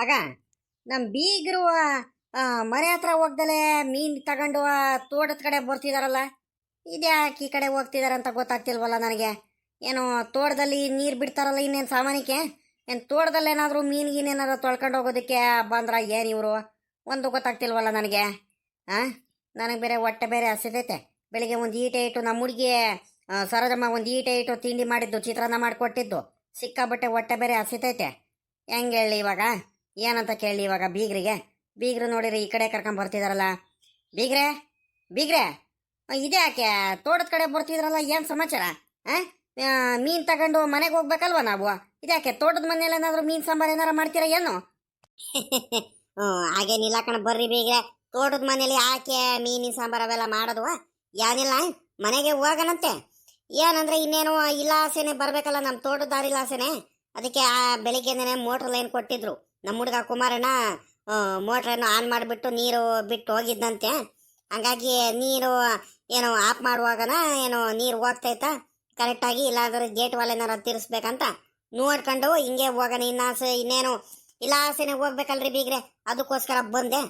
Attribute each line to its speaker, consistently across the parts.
Speaker 1: ಆಗ ನಮ್ಮ ಬೀಗರು ಮನೆ ಹತ್ರ ಹೋಗ್ದಲೆ ಮೀನು ತಗೊಂಡು ತೋಟದ ಕಡೆ ಬರ್ತಿದಾರಲ್ಲ. ಇದ್ಯಾಕೆ ಈ ಕಡೆ ಹೋಗ್ತಿದಾರೆ ಅಂತ ಗೊತ್ತಾಗ್ತಿಲ್ವಲ್ಲ ನನಗೆ. ಏನು ತೋಟದಲ್ಲಿ ನೀರು ಬಿಡ್ತಾರಲ್ಲ, ಇನ್ನೇನು ಸಾಮಾನ್ಯಕ್ಕೆ ಏನು ತೋಟದಲ್ಲಿ ಏನಾದರೂ ಮೀನಿಗೇನೇನಾದ್ರು ತೊಳ್ಕೊಂಡು ಹೋಗೋದಕ್ಕೆ ಬಂದ್ರ ಏನು ಇವರು ಒಂದು ಗೊತ್ತಾಗ್ತಿಲ್ವಲ್ಲ ನನಗೆ. ನನಗೆ ಬೇರೆ ಹೊಟ್ಟೆ ಬೇರೆ ಹಸಿದೈತೆ. ಬೆಳಿಗ್ಗೆ ಒಂದು ಈಟೆ ಇಟ್ಟು ನಮ್ಮ ಹುಡುಗಿ ಸರೋಜಮ್ಮ ಒಂದು ಈಟೆ ಇಟ್ಟು ತಿಂಡಿ ಮಾಡಿದ್ದು, ಚಿತ್ರಾನ್ನ ಮಾಡಿಕೊಟ್ಟಿದ್ದು, ಸಿಕ್ಕಾಬಟ್ಟೆ ಹೊಟ್ಟೆ ಬೇರೆ ಹಸಿತೈತೆ. ಹೆಂಗೆ ಹೇಳಿ ಇವಾಗ, ಏನಂತ ಕೇಳಿ ಇವಾಗ ಬೀಗ್ರಿಗೆ. ಬೀಗ್ರು ನೋಡಿರಿ ಈ ಕಡೆ ಕರ್ಕೊಂಡು ಬರ್ತಿದಾರಲ್ಲ. ಬೀಗ್ರೆ ಬೀಗ್ರೆ ಇದೇ ಯಾಕೆ ತೋಟದ ಕಡೆ ಬರ್ತಿದ್ರಲ್ಲ, ಏನು ಸಮಾಚಾರ? ಮೀನು ತಗೊಂಡು ಮನೆಗೆ ಹೋಗ್ಬೇಕಲ್ವ ನಾವು? ಇದ್ಯಾಕೆ ತೋಟದ ಮನೇಲಿ ಏನಾದರೂ ಮೀನು ಸಾಂಬಾರು ಏನಾರು ಮಾಡ್ತೀರಾ ಏನು? ಹಾಗೇನಿಲ್ಲ ಕಣ, ಬರ್ರಿ ಬೀಗ್ರೆ. ತೋಟದ ಮನೇಲಿ ಯಾಕೆ ಮೀನಿನ ಸಾಂಬಾರು ಅವೆಲ್ಲ ಮಾಡೋದು? ಏನಿಲ್ಲ, ಮನೆಗೆ ಹೋಗೋಣಂತೆ. ಏನಂದ್ರೆ ಇನ್ನೇನು ಇಲಾಸೆನೆ ಬರಬೇಕಲ್ಲ, ನಮ್ಮ ತೋಟದಾರಿ ಇಲಾಸೆನೆ. ಅದಕ್ಕೆ ಬೆಳಿಗ್ಗೆನೇ ಮೋಟ್ರ್ ಲೈನ್ ಕೊಟ್ಟಿದ್ರು. ನಮ್ಮ ಹುಡುಗ ಕುಮಾರಣ್ಣ ಮೋಟ್ರನ್ನು ಆನ್ ಮಾಡಿಬಿಟ್ಟು ನೀರು ಬಿಟ್ಟು ಹೋಗಿದ್ದಂತೆ. ಹಂಗಾಗಿ ನೀರು ಏನೋ ಆಫ್ ಮಾಡುವಾಗನ ಏನೋ ನೀರು ಹೋಗ್ತೈತಾ ಕರೆಕ್ಟಾಗಿ, ಇಲ್ಲಾಂದ್ರೆ ಗೇಟ್ ವಾಲೇನಾರ ತಿರ್ಸ್ಬೇಕಂತ ನೋಡ್ಕೊಂಡು ಹಿಂಗೆ ಹೋಗೋಣ. ಇನ್ನೇನು ಇಲಾಸೆನೆ ಹೋಗ್ಬೇಕಲ್ರಿ ಬೀಗ್ರೆ, ಅದಕ್ಕೋಸ್ಕರ ಬಂದೆ.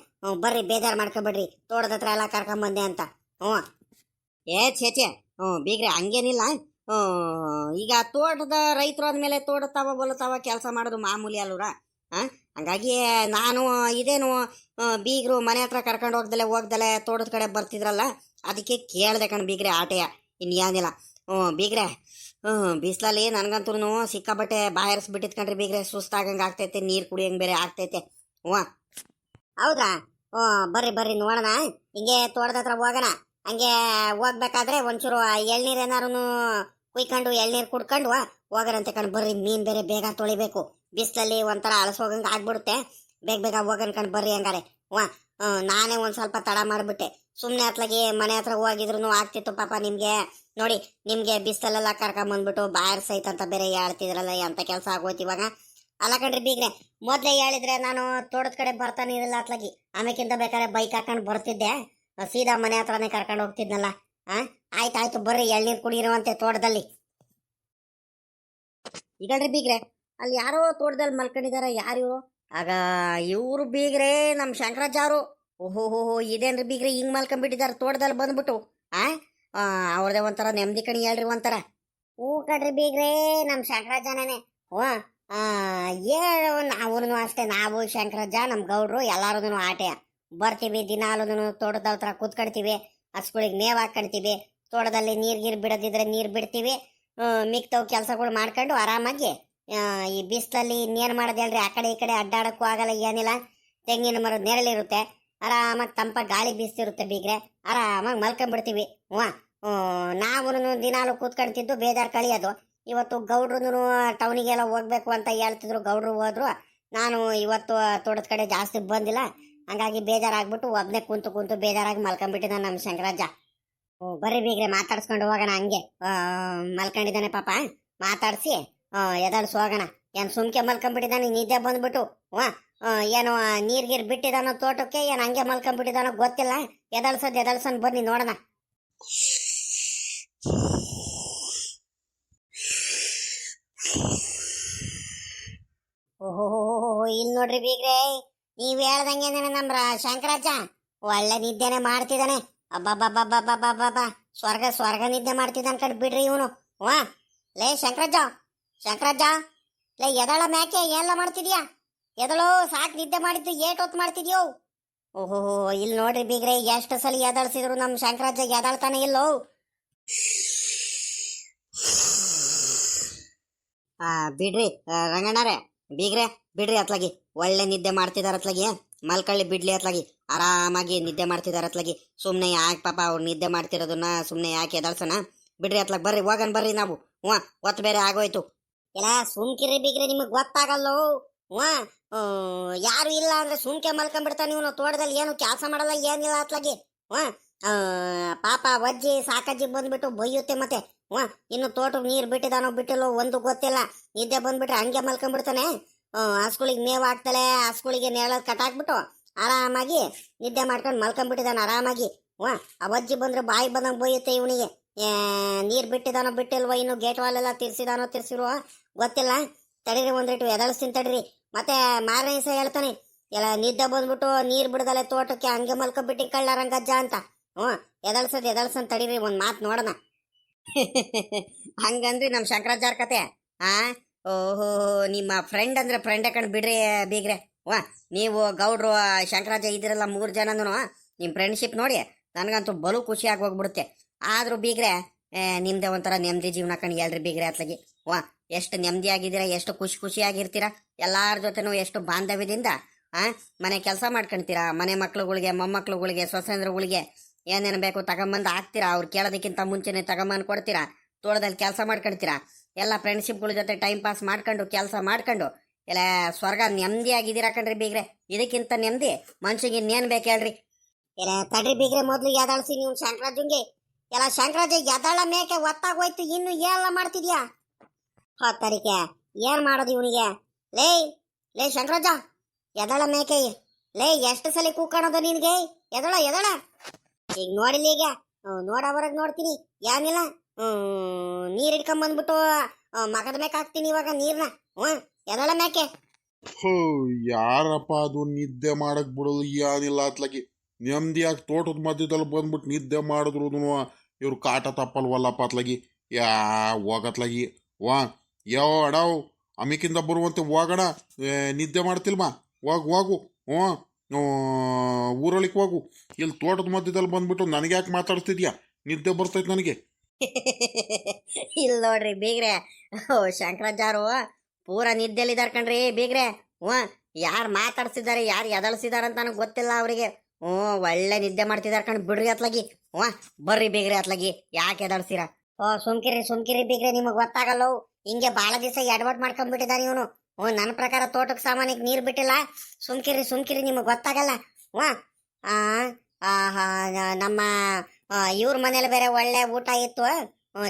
Speaker 1: ಬರ್ರಿ, ಬೇಜಾರು ಮಾಡ್ಕೊಬೇಡ್ರಿ, ತೋಟದ ಹತ್ರ ಎಲ್ಲ ಕರ್ಕೊಂಬಂದೆ ಅಂತ. ಛೇಚೆ ಬೀಗ್ರೆ ಹಂಗೇನಿಲ್ಲ. ಈಗ ತೋಟದ ರೈತರು ಅಂದಮೇಲೆ ತೋಟತಾವ ಬಲತಾವ ಕೆಲಸ ಮಾಡೋದು ಮಾಮೂಲಿ ಅಲ್ವರ. ಹಂಗಾಗಿ ನಾನು ಇದೇನು ಬೀಗರು ಮನೆ ಹತ್ರ ಕರ್ಕೊಂಡು ಹೋಗ್ದಲೆ ತೋಟದ ಕಡೆ ಬರ್ತಿದ್ರಲ್ಲ, ಅದಕ್ಕೆ ಕೇಳ್ದೆ ಕಣ್ ಬೀಗ್ರೆ ಆಟೆಯ, ಇನ್ನೇನಿಲ್ಲ. ಬೀಗ್ರೆ ಬಿಸಿಲಲ್ಲಿ ನನಗಂತೂ ಸಿಕ್ಕಾಬಟ್ಟೆ ಬಾಯರ್ಸ್ಬಿಟ್ಟಿದ್ ಕಣ್ರಿ ಬೀಗ್ರೆ. ಸುಸ್ತಾಗಂಗೆ ಆಗ್ತೈತೆ, ನೀರು ಕುಡಿಯಂಗೆ ಬೇರೆ ಆಗ್ತೈತೆ. ಹೌದಾ? ಬರ್ರಿ ಬರ್ರಿ ನೋಡೋಣ, ಹಿಂಗೆ ತೋಟದ ಹತ್ರ ಹೋಗೋಣ. ಹಂಗೆ ಹೋಗ್ಬೇಕಾದ್ರೆ ಒಂಚೂರು ಎಳ್ನೀರು ಏನಾರು ಕುಯ್ಕೊಂಡು ಎಳ್ನೀರು ಕುಡ್ಕೊಂಡು ಹೋಗೋರಂತೆ ಕಣ್. ಬರ್ರಿ, ಮೀನು ಬೇರೆ ಬೇಗ ತೊಳಿಬೇಕು, ಬಿಸಿಲಲ್ಲಿ ಒಂಥರ ಅಳಸೋಗಂಗೆ ಆಗ್ಬಿಡುತ್ತೆ. ಬೇಗ ಬೇಗ ಹೋಗೋಣ ಕಣ್, ಬರ್ರಿ ಹಂಗಾರೆ. ನಾನೇ ಒಂದು ಸ್ವಲ್ಪ ತಡ ಮಾಡಿಬಿಟ್ಟೆ. ಸುಮ್ಮನೆ ಅತ್ಲಾಗಿ ಮನೆ ಹತ್ರ ಹೋಗಿದ್ರು ಆಗ್ತಿತ್ತು ಪಾಪ. ನಿಮಗೆ ನೋಡಿ, ನಿಮಗೆ ಬಿಸಿಲಲ್ಲೆಲ್ಲ ಕರ್ಕೊಂಬಂದ್ಬಿಟ್ಟು ಬಾಯರ್ಸೈತಂತ ಬೇರೆ ಹೇಳ್ತಿದ್ರಲ್ಲ, ಅಂತ ಕೆಲಸ ಆಗೋಯ್ತು ಇವಾಗ. ಅಲ್ಲ ಕಣ್ರಿ ಬೀಗ್ರೆ, ಮೊದಲೇ ಹೇಳಿದ್ರೆ ನಾನು ತೋಟದ ಕಡೆ ಬರ್ತಾನೆ ಇರಲಿಲ್ಲ ಅತ್ಲಾಗಿ. ಆಮೇಕಿಂತ ಬೇಕಾದ್ರೆ ಬೈಕ್ ಹಾಕೊಂಡು ಬರ್ತಿದ್ದೆ, ಸೀದಾ ಮನೆ ಹತ್ರನೇ ಕರ್ಕೊಂಡು ಹೋಗ್ತಿದ್ನಲ್ಲ. ಆಯ್ತಾಯ್ತು, ಬರ್ರಿ ಎಳ್ನೀರು ಕುಡಿಯಿರುವಂತೆ ತೋಟದಲ್ಲಿ. ಈಗಲ್ರಿ ಬೀಗ್ರೆ, ಅಲ್ಲಿ ಯಾರೋ ತೋಟದಲ್ಲಿ ಮಲ್ಕೊಂಡಿದಾರ, ಯಾರು ಇವರು? ಆಗ ಇವರು ಬೀಗ್ರೆ ನಮ್ಮ ಶಂಕರಾಜ ಅವರು. ಓಹೋ ಇದೇನ್ರಿ ಬೀಗ್ರೆ ಹಿಂಗ್ ಮಲ್ಕೊಂಡ್ಬಿಟ್ಟಿದಾರೆ ತೋಟದಲ್ಲಿ ಬಂದ್ಬಿಟ್ಟು? ಅವ್ರದೇ ಒಂಥರ ನೆಮ್ಮದಿ ಕಣಿ ಹೇಳ್ರಿ ಒಂಥರ. ಹೂ ಕಡ್ರಿ ಬೀಗ್ರೆ, ನಮ್ಮ ಶಂಕರಾಜನೇ. ಹೇಳು, ನಾವು ಅಷ್ಟೇ, ನಾವು ಶಂಕರಾಜ ನಮ್ಮ ಗೌಡ್ರು ಎಲ್ಲಾರು ಆಟೆ ಬರ್ತೀವಿ. ದಿನಾಲು ತೋಟದ ಹತ್ರ ಕೂತ್ಕೊಳ್ತೀವಿ, ಹಸುಗಳಿಗೆ ಮೇವು ಹಾಕ್ಕೊಳ್ತೀವಿ. ತೋಟದಲ್ಲಿ ನೀರು ಬಿಡೋದಿದ್ರೆ ನೀರು ಬಿಡ್ತೀವಿ. ಮಿಕ್ತವು ಕೆಲಸಗಳು ಮಾಡ್ಕೊಂಡು ಆರಾಮಾಗಿ ಈ ಬಿಸಿಲಲ್ಲಿ ಇನ್ನೇನು ಮಾಡೋದು ಹೇಳ್ರಿ, ಆ ಕಡೆ ಈ ಕಡೆ ಅಡ್ಡಾಡಕ್ಕೂ ಆಗಲ್ಲ, ಏನಿಲ್ಲ. ತೆಂಗಿನ ಮರದ ನೆರಳಿರುತ್ತೆ, ಆರಾಮಾಗಿ ತಂಪ ಗಾಳಿ ಬೀಸ್ತಿರುತ್ತೆ ಬೀಗ್ರೆ, ಆರಾಮಾಗಿ ಮಲ್ಕೊಂಡ್ಬಿಡ್ತೀವಿ. ನಾವು ದಿನಾಲು ಕೂತ್ಕೊಳ್ತಿದ್ದು ಬೇಜಾರು ಕಳಿಯೋದು. ಇವತ್ತು ಗೌಡ್ರು ಟೌನಿಗೆಲ್ಲ ಹೋಗ್ಬೇಕು ಅಂತ ಹೇಳ್ತಿದ್ರು, ಗೌಡ್ರು ಹೋದ್ರು. ನಾನು ಇವತ್ತು ತೋಟದ ಕಡೆ ಜಾಸ್ತಿ ಬಂದಿಲ್ಲ, ಹಂಗಾಗಿ ಬೇಜಾರಾಗ್ಬಿಟ್ಟು ಒಬ್ಬನೇ ಕುಂತು ಬೇಜಾರಾಗಿ ಮಲ್ಕೊಂಡ್ಬಿಟ್ಟಿದ್ದ ನಮ್ಮ ಶಂಕರಾಜ. ಬರ್ರಿ ಬೀಗ್ರೆ, ಮಾತಾಡ್ಸ್ಕೊಂಡು ಹೋಗೋಣ. ಹಂಗೆ ಮಲ್ಕೊಂಡಿದ್ದಾನೆ ಪಾಪ, ಮಾತಾಡಿಸಿ ಎದಳ್ಸಿ ಹೋಗೋಣ. ಏನು ಸುಮ್ಕೆ ಮಲ್ಕೊಂಡ್ಬಿಟ್ಟಿದ್ದಾನೆ, ನಿದ್ದೆ ಬಂದ್ಬಿಟ್ಟು. ಏನು ನೀರ್ಗೀರ್ ಬಿಟ್ಟಿದಾನೋ ತೋಟಕ್ಕೆ, ಏನು ಹಂಗೆ ಮಲ್ಕೊಂಡ್ಬಿಟ್ಟಿದಾನೋ ಗೊತ್ತಿಲ್ಲ. ಎದಳ್ಸನ್ ಬನ್ನಿ ನೋಡೋಣ. ಓಹೋ ಇಲ್ಲಿ ನೋಡ್ರಿ ಬೀಗ್ರೆ, ನೀವ್ ಹೇಳ್ದಂಗೆ ನಮ್ಮ ಶಂಕರಾಜ ಒಳ್ಳೆ ನಿದ್ದೆನೆ ಮಾಡ್ತಿದ್ದಾನೆ. ಅಬ್ಬಬ್ಬಬ್ಬಬ್ಬಬ್ಬಬ್ಬ, ಸ್ವರ್ಗ ನಿದ್ದೆ ಮಾಡ್ತಿದ್ದಾನೆ ಕಣ್ ಬಿಡ್ರಿ ಇವನು. ಲೇ ಶಂಕರಾಜ ಲೇ, ಎದಳ ಮ್ಯಾಕೆ ಎಲ್ಲ ಮಾಡ್ತಿದ್ಯಾ? ಎದಳೋ, ಸಾಕು ನಿದ್ದೆ ಮಾಡಿದ್ದು, ಏಟೊತ್ತು ಮಾಡ್ತಿದ್ಯೋ? ಓಹೋ ಇಲ್ಲಿ ನೋಡ್ರಿ ಬೀಗ್ರೆ, ಎಷ್ಟು ಸಲ ಎದಳ್ಸಿದ್ರು ನಮ್ಮ ಶಂಕರಾಜ ಎದಳ್ತಾನೆ ಇಲ್ಲೋ. ಬಿಡ್ರಿ ರಂಗಣ್ಣರೇ, ಬೀಗ್ರೆ ಬಿಡ್ರಿ ಅತ್ಲಾಗಿ. ಒಳ್ಳೆ ನಿದ್ದೆ ಮಾಡ್ತಿದಾರ ಅತ್ಲಾಗಿ, ಮಲ್ಕಳ್ಳಿ ಬಿಡ್ಲಿ ಅತ್ಲಾಗಿ. ಆರಾಮಾಗಿ ನಿದ್ದೆ ಮಾಡ್ತಿದಾರ ಅತ್ಲಾಗಿ. ಸುಮ್ಮನೆ ಯಾಕೆ ಪಾಪ ಅವ್ರು ನಿದ್ದೆ ಮಾಡ್ತಿರೋದನ್ನ ಸುಮ್ಮನೆ ಯಾಕೆ ಎದಳ್ಸೋಣ? ಬಿಡ್ರಿ ಅತ್ಲಾಗ, ಬರ್ರಿ ಹೋಗನ್ ಬರ್ರಿ ನಾವು. ಒತ್ತು ಬೇರೆ ಆಗೋಯ್ತು. ಎಲ್ಲ ಸುಮ್ಕಿರಿ ಬೀಗ್ರೆ, ನಿಮಗೆ ಗೊತ್ತಾಗಲ್ಲೋ. ಯಾರು ಇಲ್ಲ ಅಂದ್ರೆ ಸುಮ್ಕೆ ಮಲ್ಕೊಂಡ್ಬಿಡ್ತಾನೆ ಇವನು. ತೋಟದಲ್ಲಿ ಏನು ಕೆಲಸ ಮಾಡಲ್ಲ, ಏನಿಲ್ಲ ಅತ್ಲಾಗಿ. ಪಾಪ ಅಜ್ಜಿ ಸಾಕಜ್ಜಿ ಬಂದ್ಬಿಟ್ಟು ಬೈಯುತ್ತೆ ಮತ್ತೆ. ಇನ್ನು ತೋಟಕ್ಕೆ ನೀರು ಬಿಟ್ಟಿದಾನೋ ಬಿಟ್ಟಿಲ್ಲೋ ಒಂದು ಗೊತ್ತಿಲ್ಲ. ನಿದ್ದೆ ಬಂದ್ಬಿಟ್ರೆ ಹಂಗೆ ಮಲ್ಕೊಂಡ್ಬಿಡ್ತಾನೆ. ಹಸುಗಳಿಗೆ ಮೇವು ಹಾಕ್ತಲೆ, ಹಸುಗಳಿಗೆ ನೆರಳಲ್ಲಿ ಕಟ್ಟಾಕ್ಬಿಟ್ಟು ಆರಾಮಾಗಿ ನಿದ್ದೆ ಮಾಡ್ಕೊಂಡು ಮಲ್ಕೊಂಡ್ಬಿಟ್ಟಿದ್ದಾನೆ ಆರಾಮಾಗಿ. ಆ ಅಜ್ಜಿ ಬಂದ್ರೆ ಬಾಯಿ ಬಂದಂಗೆ ಬೈಯುತ್ತೆ ಇವನಿಗೆ. ನೀರು ಬಿಟ್ಟಿದಾನೋ ಬಿಟ್ಟಿಲ್ವೋ, ಇನ್ನು ಗೇಟ್ ವಾಲೆಲ್ಲ ತಿರ್ಸಿದಾನೋ ತಿರ್ಸಿಲ್ವೋ ಗೊತ್ತಿಲ್ಲ. ತಡೀರಿ ಒಂದಿಟ್ಟು ಎದಳಿಸ್ತೀನಿ ತಡೀರಿ. ಮತ್ತೆ ಮಾರನೇ ದಿವಸ ಹೇಳ್ತಾನೆ ಎಲ್ಲ ನಿದ್ದೆ ಬಂದ್ಬಿಟ್ಟು ನೀರು ಬಿಡದಲೆ ತೋಟಕ್ಕೆ ಹಂಗೆ ಮಲ್ಕೊಂಡ್ಬಿಟ್ಟು ಕಳ್ಳ ರಂಗಜ್ಜ ಅಂತ. ಹ್ಞೂ ಎದಳ್ಸನ್ ತಡೀರಿ, ಒಂದು ಮಾತು ನೋಡೋಣ. ಹಂಗಂದ್ರಿ ನಮ್ಮ ಶಂಕರಾಚಾರ್ ಕತೆ. ಆ ಓಹೋ, ನಿಮ್ಮ ಫ್ರೆಂಡ್ ಅಂದ್ರೆ ಫ್ರೆಂಡೇ ಕಣ್ ಬಿಡ್ರಿ ಬೀಗ್ರೆ. ನೀವು ಗೌಡ್ರು ಶಂಕರಾಜ ಇದಿರಲ್ಲ 3 ಜನನು ನಿಮ್ಮ ಫ್ರೆಂಡ್ಶಿಪ್ ನೋಡಿ ನನಗಂತೂ ಬಲು ಖುಷಿ ಆಗಿ ಹೋಗ್ಬಿಡುತ್ತೆ. ಆದರೂ ಬೀಗ್ರೆ ನಿಮ್ದೆ ಒಂಥರ ನೆಮ್ಮದಿ ಜೀವನ ಕಣ್ ಹೇಳ್ರಿ ಬೀಗ್ರೆ ಅತ್ಲಾಗಿ. ಎಷ್ಟು ನೆಮ್ಮದಿಯಾಗಿದ್ದೀರಾ, ಎಷ್ಟು ಖುಷಿಯಾಗಿರ್ತೀರಾ, ಎಲ್ಲಾರ ಜೊತೆನೂ ಎಷ್ಟು ಬಾಂಧವ್ಯದಿಂದ ಮನೆ ಕೆಲಸ ಮಾಡ್ಕೊಳ್ತೀರಾ. ಮನೆ ಮಕ್ಳುಗಳಿಗೆ, ಮೊಮ್ಮಕ್ಳುಗಳಿಗೆ, ಸೊಸೆಂದ್ರುಗಳಿಗೆ ಏನೇನು ಬೇಕು ತಗೊಂಬಂದು ಹಾಕ್ತೀರಾ. ಅವ್ರು ಕೇಳೋದಕ್ಕಿಂತ ಮುಂಚೆನೆ ತಗೊಂಬಂದು ಕೊಡ್ತೀರಾ. ತೋಟದಲ್ಲಿ ಕೆಲಸ ಮಾಡ್ಕೊಳ್ತೀರಾ. ಎಲ್ಲ ಫ್ರೆಂಡ್ಶಿಪ್ಗಳ ಜೊತೆ ಟೈಮ್ ಪಾಸ್ ಮಾಡ್ಕೊಂಡು ಕೆಲಸ ಮಾಡ್ಕೊಂಡು ಎಲ್ಲ ಸ್ವರ್ಗ ನೆಮ್ಮದಿಯಾಗಿದ್ದೀರಾ ಕಣ್ರಿ ಬೀಗ್ರೆ. ಇದಕ್ಕಿಂತ ನೆಮ್ಮದಿ ಮನ್ಸಿಗೆ ಇನ್ನೇನು ಬೇಕು ಹೇಳ್ರಿ. ಎಲ್ಲ ತಡ್ರಿ ಬೀಗ್ರೆ, ಮೊದಲು ಎದಾಳ್ಸಿ ನೀವು ಶಂಕರಾಜಂಗೆ. ಎಲ್ಲ ಶಂಕರಾಜ ಎದಾಳ ಮೇಕೆ ಒತ್ತಾಗೋಯ್ತು, ಇನ್ನು ಏನೆಲ್ಲ ಮಾಡ್ತಿದ್ಯಾ? ಹೊತ್ತರಿಕೆ ಏನ್ ಮಾಡೋದು ಇವನಿಗೆ? ಲೇ ಶಂಕರಾಜ, ಎದಳ ಮೇಕೆ ಲೇ, ಎಷ್ಟು ಸಲ ಕೂಕಾಣೋದು ನಿನ್ಗೆ? ಎದಳ ಈಗ ನೋಡಿಲ್ಲ, ಈಗ ನೋಡೋವರೆಗೆ ನೋಡ್ತೀನಿ. ಏನಿಲ್ಲ, ನೀರ್ ಇಟ್ಕೊಂಬಂದ್ಬಿಟ್ಟು ಮಗದ ಮೇಕೆ ಹಾಕ್ತೀನಿ ಇವಾಗ ನೀರ್ನ. ಎದಳ ಮೇಕೆ.
Speaker 2: ಯಾರಪ್ಪ ಅದು ನಿದ್ದೆ ಮಾಡಕ್ ಬಿಡೋದು ಏನಿಲ್ಲ ಅತ್ಲಾಗಿ. ನೆಮ್ಮದಿಯಾಗಿ ತೋಟದ ಮಧ್ಯದಲ್ಲಿ ಬಂದ್ಬಿಟ್ಟು ನಿದ್ದೆ ಮಾಡಿದ್ರು ಇವ್ರು ಕಾಟ ತಪ್ಪಲ್ವಲ್ಲಪ್ಪ ಅತ್ಲಾಗಿ. ಹೋಗತ್ಲಾಗಿ ಯಾವ ಅಡಾವ್ ಅಮಿಕಿಂದ ಬರುವಂತೆ ಹೋಗೋಣ. ನಿದ್ದೆ ಮಾಡ್ತಿಲ್ವಾ? ಹೋಗು ಊರೊಳಿಗೆ ಹೋಗು. ಇಲ್ಲಿ ತೋಟದ ಮಧ್ಯದಲ್ಲಿ ಬಂದ್ಬಿಟ್ಟು ನನಗೆ ಯಾಕೆ ಮಾತಾಡ್ತಿದ್ಯಾ? ನಿದ್ದೆ ಬರ್ತೈತೆ ನನಗೆ.
Speaker 1: ಇಲ್ಲ ನೋಡ್ರಿ ಬೀಗ್ರೆ, ಶಂಕರಾಚಾರು ಪೂರ ನಿದ್ದೆಲಿದ್ದಾರೆ ಕಣ್ರಿ ಬೀಗ್ರೆ. ಯಾರು ಮಾತಾಡ್ಸಿದ್ದಾರೆ, ಯಾರು ಎದಳಿಸಿದಾರೆ ಅಂತ ನನಗೆ ಗೊತ್ತಿಲ್ಲ ಅವರಿಗೆ. ಒಳ್ಳೆ ನಿದ್ದೆ ಮಾಡ್ತಿದ್ದಾರೆ ಕಣ್ ಬಿಡ್ರಿ ಅತ್ಲಾಗಿ. ಬರ್ರಿ ಬೀಗ್ರೆ ಅತ್ಲಾಗಿ, ಯಾಕೆ ಎದಳ್ಸಿರ? ಸುಮ್ಕಿರಿ ಬೀಗ್ರೆ, ನಿಮಗೆ ಗೊತ್ತಾಗಲ್ಲ. ಹಿಂಗೆ ಭಾಳ ದಿವಸ ಎಡವಟ್ ಮಾಡ್ಕೊಂಡ್ಬಿಟ್ಟಿದ್ದಾನೆ ಇವನು. ನನ್ನ ಪ್ರಕಾರ ತೋಟಕ್ಕೆ ಸಾಮಾನಿಗೆ ನೀರು ಬಿಟ್ಟಿಲ್ಲ. ಸುಮ್ಕಿರಿ ನಿಮಗೆ ಗೊತ್ತಾಗಲ್ಲ. ನಮ್ಮ ಇವ್ರ ಮನೇಲಿ ಬೇರೆ ಒಳ್ಳೆ ಊಟ ಇತ್ತು,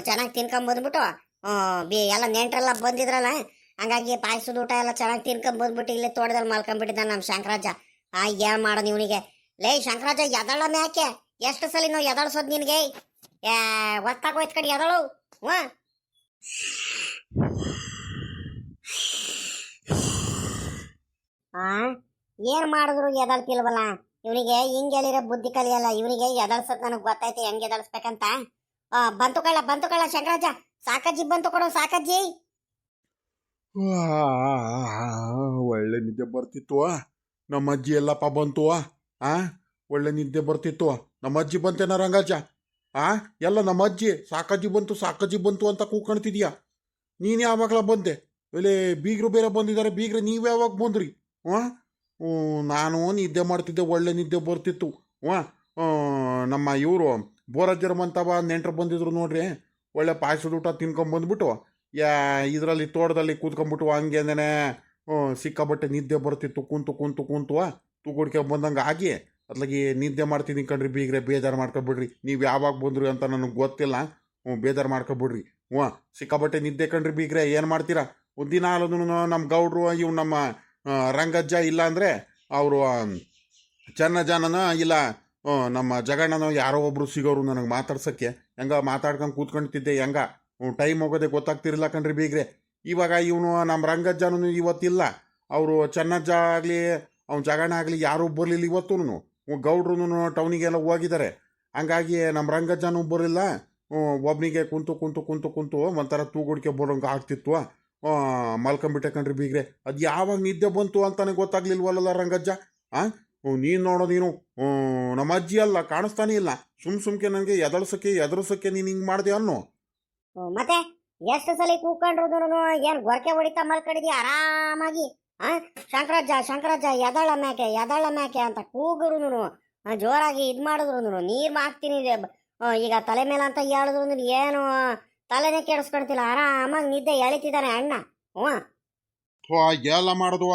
Speaker 1: ಚೆನ್ನಾಗಿ ತಿನ್ಕೊಂಬಂದ್ಬಿಟ್ಟು ಎಲ್ಲ ನೆಂಟ್ರೆಲ್ಲ ಬಂದಿದ್ರಲ್ಲ, ಹಂಗಾಗಿ ಪಾಯಸದ ಊಟ ಎಲ್ಲ ಚೆನ್ನಾಗಿ ತಿನ್ಕೊಂಬಂದ್ಬಿಟ್ಟು ಇಲ್ಲೇ ತೋಟದಲ್ಲಿ ಮಲ್ಕೊಂಡ್ಬಿಟ್ಟಿದ್ದಾನೆ ನಮ್ಮ ಶಂಕರಾಜ. ಏನ್ ಮಾಡೋದು ಇವನಿಗೆ? ಲೇ ಶಂಕರಾಜ, ಎದಳ ಮ್ಯಾಕೆ ಎಷ್ಟು ಸಲ ನಾವು ಎದಳ್ಸೋದು ನಿನಗೆ? ಒತ್ತಾಗೋಯ್ತು ಕಡೆ ಎದಳು. ಏನ್ ಮಾಡಿದ್ರು ಎದಳ್ತಿಲ್ವಲ್ಲ ಇವನಿಗೆ. ಹಿಂಗೆ ಹೇಳಿರೋ ಬುದ್ಧಿ ಕಲಿಯಲ್ಲ ಇವನಿಗೆ. ಎದಳ್ಸದ್ ನನಗೆ ಗೊತ್ತೈತೆ ಹೆಂಗೆ ಎದಳ್ಸ್ಬೇಕಂತ. ಬಂತು ಕಳ್ಳ ಶಂಕರಾಜ, ಸಾಕಜ್ಜಿ ಬಂತು ಕೊಡು ಸಾಕಜ್ಜಿ.
Speaker 2: ಒಳ್ಳೆ ನಿದ್ದೆ ಬರ್ತಿತ್ತು. ನಮ್ಮ ಅಜ್ಜಿ ಎಲ್ಲಪ್ಪ ಬಂತು. ಒಳ್ಳೆ ನಿದ್ದೆ ಬರ್ತಿತ್ತು. ನಮ್ಮ ಅಜ್ಜಿ ಬಂತೇನ ರಂಗಜ್ಜ? ಎಲ್ಲ ನಮ್ಮ ಅಜ್ಜಿ ಸಾಕಜ್ಜಿ ಬಂತು ಅಂತ ಕೂತ್ಕೊಳ್ತಿದ್ಯಾ? ನೀನು ಯಾವಾಗಲ ಬಂದೆ? ಒಳ್ಳೆ ಬೀಗರು ಬೇರೆ ಬಂದಿದ್ದಾರೆ. ಬೀಗ್ರೆ ನೀವು ಯಾವಾಗ ಬಂದ್ರಿ? ನಾನು ನಿದ್ದೆ ಮಾಡ್ತಿದ್ದೆ, ಒಳ್ಳೆ ನಿದ್ದೆ ಬರ್ತಿತ್ತು. ನಮ್ಮ ಇವರು ಬೋರಜ್ಜರಮಂತವ ನೆಂಟ್ರು ಬಂದಿದ್ರು ನೋಡ್ರಿ. ಒಳ್ಳೆ ಪಾಯಸದ ಊಟ ತಿನ್ಕೊಂಬಂದ್ಬಿಟ್ಟು ಇದರಲ್ಲಿ ತೋಟದಲ್ಲಿ ಕೂತ್ಕೊಂಡ್ಬಿಟ್ಟು ಹಂಗೇನೆ ಸಿಕ್ಕಾಬಟ್ಟೆ ನಿದ್ದೆ ಬರ್ತಿತ್ತು. ಕುಂತು ತೂಗುಡ್ಕೆ ಬಂದಂಗೆ ಆಗಿ ಅತ್ಲಾಗಿ ನಿದ್ದೆ ಮಾಡ್ತಿದ್ದೀನಿ ಕಣ್ರಿ ಬೀಗ್ರೆ. ಬೇಜಾರು ಮಾಡ್ಕೊಬಿಡ್ರಿ. ನೀವು ಯಾವಾಗ ಬಂದ್ರಿ ಅಂತ ನನಗೆ ಗೊತ್ತಿಲ್ಲ. ಬೇಜಾರು ಮಾಡ್ಕೊಬಿಡ್ರಿ. ಸಿಕ್ಕಾಬಟ್ಟೆ ನಿದ್ದೆ ಕಣ್ರಿ ಬೀಗ್ರೆ. ಏನು ಮಾಡ್ತೀರಾ? ಒಂದಿನ ಅಲ್ಲೂ ನಮ್ಮ ಗೌಡ್ರು ಇವ್ ನಮ್ಮ ರಂಗಜ್ಜ, ಇಲ್ಲ ಅಂದರೆ ಅವರು ಚನ್ನಜಾನನ, ಇಲ್ಲ ನಮ್ಮ ಜಗಣ್ಣನೋ ಯಾರೋ ಒಬ್ರು ಸಿಗೋರು ನನಗೆ ಮಾತಾಡ್ಸೋಕ್ಕೆ. ಮಾತಾಡ್ಕೊಂಡು ಕೂತ್ಕೊಂಡ್ತಿದ್ದೆ. ಟೈಮ್ ಹೋಗೋದೆ ಗೊತ್ತಾಗ್ತಿರಲಿಲ್ಲ ಕಣ್ರಿ ಬೀಗ್ರೆ. ಇವಾಗ ಇವನು ನಮ್ಮ ರಂಗಜ್ಜನೂ ಇವತ್ತಿಲ್ಲ. ಅವರು ಚನ್ನಜ್ಜ ಆಗಲಿ ಅವ್ನು ಜಗಣ್ಣ ಆಗಲಿ ಯಾರೂ ಬರಲಿಲ್ಲ ಇವತ್ತು. ಗೌಡ್ರು ಟೌನಿಗೆಲ್ಲ ಹೋಗಿದ್ದಾರೆ. ಹಂಗಾಗಿ ನಮ್ಮ ರಂಗಜ್ಜನೂ ಬರಲಿಲ್ಲ. ಒಬ್ಬನಿಗೆ ಕುಂತು ಒಂಥರ ತೂಗುಡಿಕೆ ಬರೋಂಗೆ ಆಗ್ತಿತ್ತು. ಮಲ್ಕೊಂಬಿಟ್ಟೆ ಕಣ್ರಿ ಬೀಗ್ರೆ. ಅದು ಯಾವಾಗ ನಿದ್ದೆ ಬಂತು ಅಂತಾನೆ ಗೊತ್ತಾಗ್ಲಿಲ್ವಲ್ಲ ರಂಗಜ್ಜ. ನೀನು ನೋಡೋ, ನೀನು ನಮ್ಮ ಅಜ್ಜಿ ಅಲ್ಲ, ಕಾಣಿಸ್ತಾನೆ ಇಲ್ಲ. ಸುಮ್ಕೆ ನನಗೆ ಎದರ್ಸಕ್ಕೆ ನೀನು ಹಿಂಗೆ ಮಾಡಿದೆ ಅನ್ನೋ.
Speaker 1: ಮತ್ತೆ ಎಷ್ಟು ಸಲ ಕೂತ್ಕೊಂಡ್ರು ಏನು ಗೊರಕೆ ಹೊಡಿತಾ ಮಲ್ಕೊಂಡಿದ್ಯಾ ಆರಾಮಾಗಿ? ಶಂಕರಾಜ ಎದಳ ಮ್ಯಾಕೆ ಅಂತ ಕೂಗುರು, ಜೋರಾಗಿ ಇದು ಮಾಡಿದ್ರು, ನೀರು ಹಾಕ್ತೀನಿ ಈಗ ತಲೆ ಮೇಲೆ ಅಂತ ಹೇಳಿದ್ರು ಏನು ತಲೆನೇ ಕೆಡಿಸ್ಕೊಳ್ತಿಲ್ಲ. ಆರಾಮಾಗಿ ನಿದ್ದೆ ಎಳಿತಿದ್ದಾನೆ ಅಣ್ಣ.
Speaker 2: ಎಲ್ಲ ಮಾಡೋದು.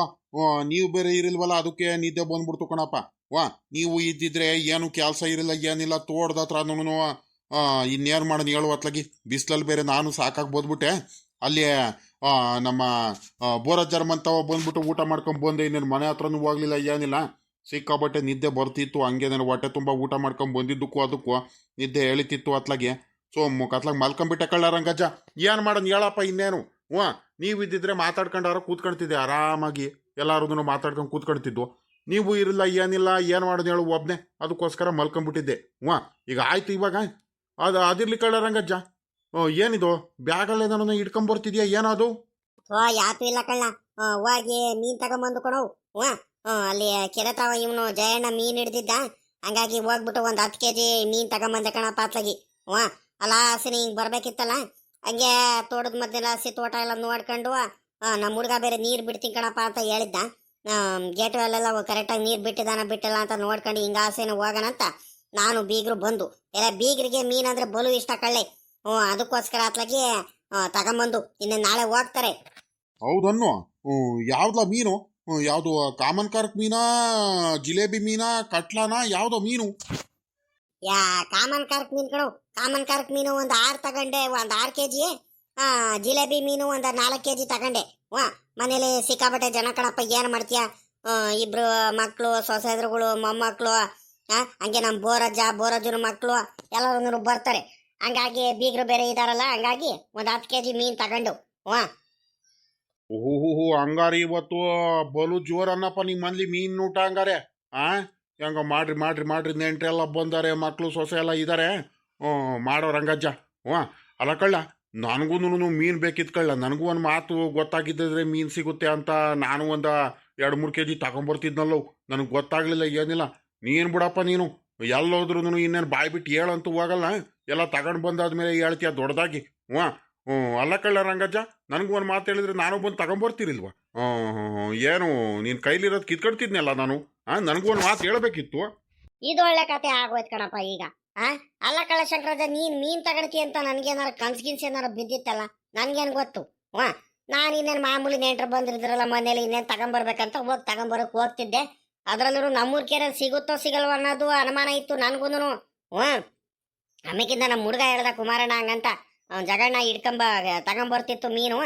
Speaker 2: ನೀವು ಬೇರೆ ಇರಿಲ್ವಲ್ಲ, ಅದಕ್ಕೆ ನಿದ್ದೆ ಬಂದ್ಬಿಡ್ತು ಕಣಪ್ಪ. ನೀವು ಇದ್ದಿದ್ರೆ ಏನು ಕೆಲಸ ಇರಲಿಲ್ಲ, ಏನಿಲ್ಲ. ತೋಟದ ಹತ್ರ ಇನ್ನೇನು ಮಾಡೋದು ಹೇಳುವ ಅತ್ಲಾಗಿ. ಬಿಸಿಲಲ್ಲಿ ಬೇರೆ ನಾನು ಸಾಕಾಗಿ ಬಂದ್ಬಿಟ್ಟೆ. ಅಲ್ಲಿ ನಮ್ಮ ಬೋರಜ್ಜರಮಂತವ ಬಂದ್ಬಿಟ್ಟು ಊಟ ಮಾಡ್ಕೊಂಡು ಬಂದೆ. ಇನ್ನೇನು ಮನೆ ಹತ್ರನೂ ಹೋಗ್ಲಿಲ್ಲ, ಏನಿಲ್ಲ. ಸಿಕ್ಕಾಬಟ್ಟೆ ನಿದ್ದೆ ಬರ್ತಿತ್ತು. ಹಂಗೆ ನಾನು ಹೊಟ್ಟೆ ತುಂಬ ಊಟ ಮಾಡ್ಕೊಂಡು ಬಂದಿದ್ದಕ್ಕೂ ಅದಕ್ಕೂ ನಿದ್ದೆ ಎಳಿತಿತ್ತು ಅತ್ಲಾಗೆ. ಸೊ ಕತ್ಲಾಗ ಮಲ್ಕೊಂಬಿಟ್ಟೆ ಕಳ್ಳ ರಂಗಜ್ಜ. ಏನು ಮಾಡೋದು ಹೇಳಪ್ಪ ಇನ್ನೇನು? ನೀವು ಇದ್ದಿದ್ರೆ ಮಾತಾಡ್ಕೊಂಡಾರ ಕೂತ್ಕೊಳ್ತಿದ್ದೆ ಆರಾಮಾಗಿ ಎಲ್ಲಾರು ಮಾತಾಡ್ಕೊಂಡು ಕೂತ್ಕೊಳ್ತಿದ್ವು. ನೀವು ಇರಲ್ಲ ಏನಿಲ್ಲ ಏನು ಮಾಡೋದು ಹೇಳು ಒಬ್ಬನೇ, ಅದಕ್ಕೋಸ್ಕರ ಮಲ್ಕೊಂಡ್ಬಿಟ್ಟಿದ್ದೆ. ಹ್ಞೂ ಈಗ ಆಯ್ತು. ಇವಾಗ ಅದಿರ್ಲಿ ಕಳ್ಳ ರಂಗಜ್ಜ, ಏನಿದು ಬ್ಯಾಗಲ್ಲೇನೋ ಇಟ್ಕೊಂಬರ್ತಿದ್ಯಾ? ಏನದು?
Speaker 1: ಯಾತು ಇಲ್ಲ ಕಳ್ಳ, ಹೋಗಿ ಮೀನ್ ತಗೊಂಬಂದು ಕೊಡವು. ಅಲ್ಲಿ ಕೆರೆ ತಾವ ಇವನು ಜಯಣ್ಣ ಮೀನ್ ಹಿಡ್ದಿದ್ದ, ಹಂಗಾಗಿ ಹೋಗ್ಬಿಟ್ಟು ಒಂದ್ 10 kg ಮೀನ್ ತಗೊಂಬಂದೆ ಕಣಪ್ಪ ಅತ್ಲಾಗಿ. ಅಲ್ಲ ಹಸಿನಿ ಹಿಂಗ್ ಬರ್ಬೇಕಿತ್ತಲ್ಲ, ಹಂಗೆ ತೋಟದ ಮಧ್ಯೆ ಹಸಿ ತೋಟ ಎಲ್ಲ ನೋಡ್ಕೊಂಡು ನಮ್ಮ ಹುಡುಗ ಬೇರೆ ನೀರ್ ಬಿಡ್ತೀನಿ ಕಣಪ್ಪ ಅಂತ ಹೇಳಿದ್ದ. ಗೇಟ್ ಅಲ್ಲೆಲ್ಲ ಕರೆಕ್ಟಾಗಿ ನೀರ್ ಬಿಟ್ಟಿಲ್ಲ ಅಂತ ನೋಡ್ಕೊಂಡು ಹಿಂಗ ಆಸೆನ ಹೋಗೋಣ ಅಂತ ನಾನು ಬೀಗರು ಬಂದು, ಎಲ್ಲ ಬೀಗರಿಗೆ ಮೀನ್ ಅಂದ್ರೆ ಬಲು ಇಷ್ಟ ಕಳ್ಳೆ. ಅದಕ್ಕೋಸ್ಕರ ಅತ್ಲಾಗಿ ತಗೊಂಬಂದು ಇನ್ನು ನಾಳೆ ಹೋಗ್ತಾರೆ.
Speaker 2: ಹೌದನ್ನು? ಯಾವ್ದ ಮೀನು? ಯಾವುದು ಕಾಮನ್ ಕಾರ್ಕ್ ಮೀನಾ, ಜಿಲೇಬಿ ಮೀನಾ, ಕಟ್ಲಾನಾ, ಯಾವ್ದೋ ಮೀನು?
Speaker 1: ಕಾಮನ್ ಕಾರ್ಕ್ ಮೀನ್ ಕಣವು. ಕಾಮನ್ ಕಾರ್ಕ್ ಮೀನು ಒಂದ್ 6 ತಗೊಂಡೆ, ಒಂದ್ 6 kg. ಜಿಲೇಬಿ ಮೀನು ಒಂದ್ 4 kg ತಗೊಂಡೆ. ಮನೇಲಿ ಸಿಕ್ಕಾಪಟ್ಟೆ ಜನ ಕಣಪ್ಪ, ಏನ್ ಮಾಡ್ತೀಯ? ಇಬ್ರು ಮಕ್ಳು, ಸೊಸೆದ್ರುಗಳು, ಮೊಮ್ಮಕ್ಳು, ಹಂಗೆ ನಮ್ ಬೋರಜ್ಜನ ಮಕ್ಳು ಎಲ್ಲರೂ ಬರ್ತಾರೆ. ಹಂಗಾಗಿ ಬೀಗರು ಬೇರೆ ಇದಾರಲ್ಲ, ಹಂಗಾಗಿ ಒಂದ್ 10 kg ಮೀನ್ ತಗೊಂಡು.
Speaker 2: ಓಹೋ, ಹಂಗಾರೆ ಇವತ್ತು ಬಲು ಜೋರ್ ಅನ್ನಪ್ಪ ನಿಮ್ಮ ಮನ್ಲಿ ಮೀನ್ ಊಟ. ಹಂಗಾರೆ ಹೆಂಗ ಮಾಡ್ರಿ ನೆಂಟ್ರೆಲ್ಲ ಬಂದಾರೆ, ಮಕ್ಳು ಸೊಸೆ ಎಲ್ಲ ಇದಾರೆ. ಮಾಡೋ ರಂಗಜ್ಜ. ಅಲ್ಲ ಕಳ್ಳ, ನನಗೂ ಮೀನ್ ಬೇಕಿತ್ತು ಕಳ್ಳ. ನನಗೂ ಒಂದು ಮಾತು ಗೊತ್ತಾಗಿದ್ದರೆ ಮೀನ್ ಸಿಗುತ್ತೆ ಅಂತ ನಾನು ಒಂದು 2-3 kg ತಗೊಂಬರ್ತಿದ್ನಲ್ಲೋ. ನನಗೆ ಗೊತ್ತಾಗ್ಲಿಲ್ಲ, ಏನಿಲ್ಲ. ನೀನು ಬಿಡಪ್ಪ, ನೀನು ಎಲ್ಲೋದ್ರೂ ಇನ್ನೇನು ಬಾಯ್ ಬಿಟ್ಟು ಹೇಳಂತೂ ಹೋಗಲ್ಲ, ಎಲ್ಲ ತಗೊಂಡು ಬಂದಾದ್ಮೇಲೆ ಹೇಳ್ತೀಯ ದೊಡ್ಡದಾಗಿ. ಅಲ್ಲ ಕಳ್ಳ ರಂಗಜ್ಜ, ನನಗೂ ಒಂದು ಮಾತು ಹೇಳಿದ್ರೆ ನಾನು ಬಂದು ತಗೊಂಬರ್ತೀರಿಲ್ವ? ಏನು ನೀನು ಕೈಲಿರೋದು ಕಿತ್ಕೊಳ್ತಿದ್ನಲ್ಲ ನಾನು. ನನಗೂ ಒಂದು ಮಾತು ಹೇಳಬೇಕಿತ್ತು.
Speaker 1: ಇದು ಒಳ್ಳೆ ಕತೆ ಆಗೋಯ್ತು ಕಣಪ್ಪ ಈಗ. ಅಲ್ಲ ಕಳ್ಳ ಶಂಕರಾಜ, ನೀನ್ ಮೀನ್ ತಗೊಳ್ತಿ ಅಂತ ನನ್ಗೇನಾರ ಕನ್ಸ್ಗಿನ್ಸ್ ಏನಾರ ಬಿದ್ದಿತ್ತಲ್ಲ, ನನ್ಗೇನ್ ಗೊತ್ತು? ನಾನು ಇನ್ನೇನು ಮಾಮೂಲಿ ನೆಂಟ್ರು ಬಂದಿದ್ರಲ್ಲ ಮನೇಲಿ, ಇನ್ನೇನು ತಗೊಂಬರ್ಬೇಕಂತ ಹೋಗಿ ತಗೊಂಬರಕ್ ಹೋಗ್ತಿದ್ದೆ. ಅದ್ರಲ್ಲೂ ನಮ್ಮೂರ್ ಕೆರೆ ಸಿಗುತ್ತೋ ಸಿಗಲ್ವ ಅನ್ನೋದು ಅನುಮಾನ ಇತ್ತು ನನ್ಗೂನು. ಆಮೇಕಿಂದ ನಮ್ಮ ಹುಡುಗ ಹೇಳ್ದ ಕುಮಾರಣ್ಣ ಹಂಗಂತ, ಅವ್ನ್ ಜಗಣ್ಣ ತಗೊಂಬರ್ತಿತ್ತು ಮೀನು.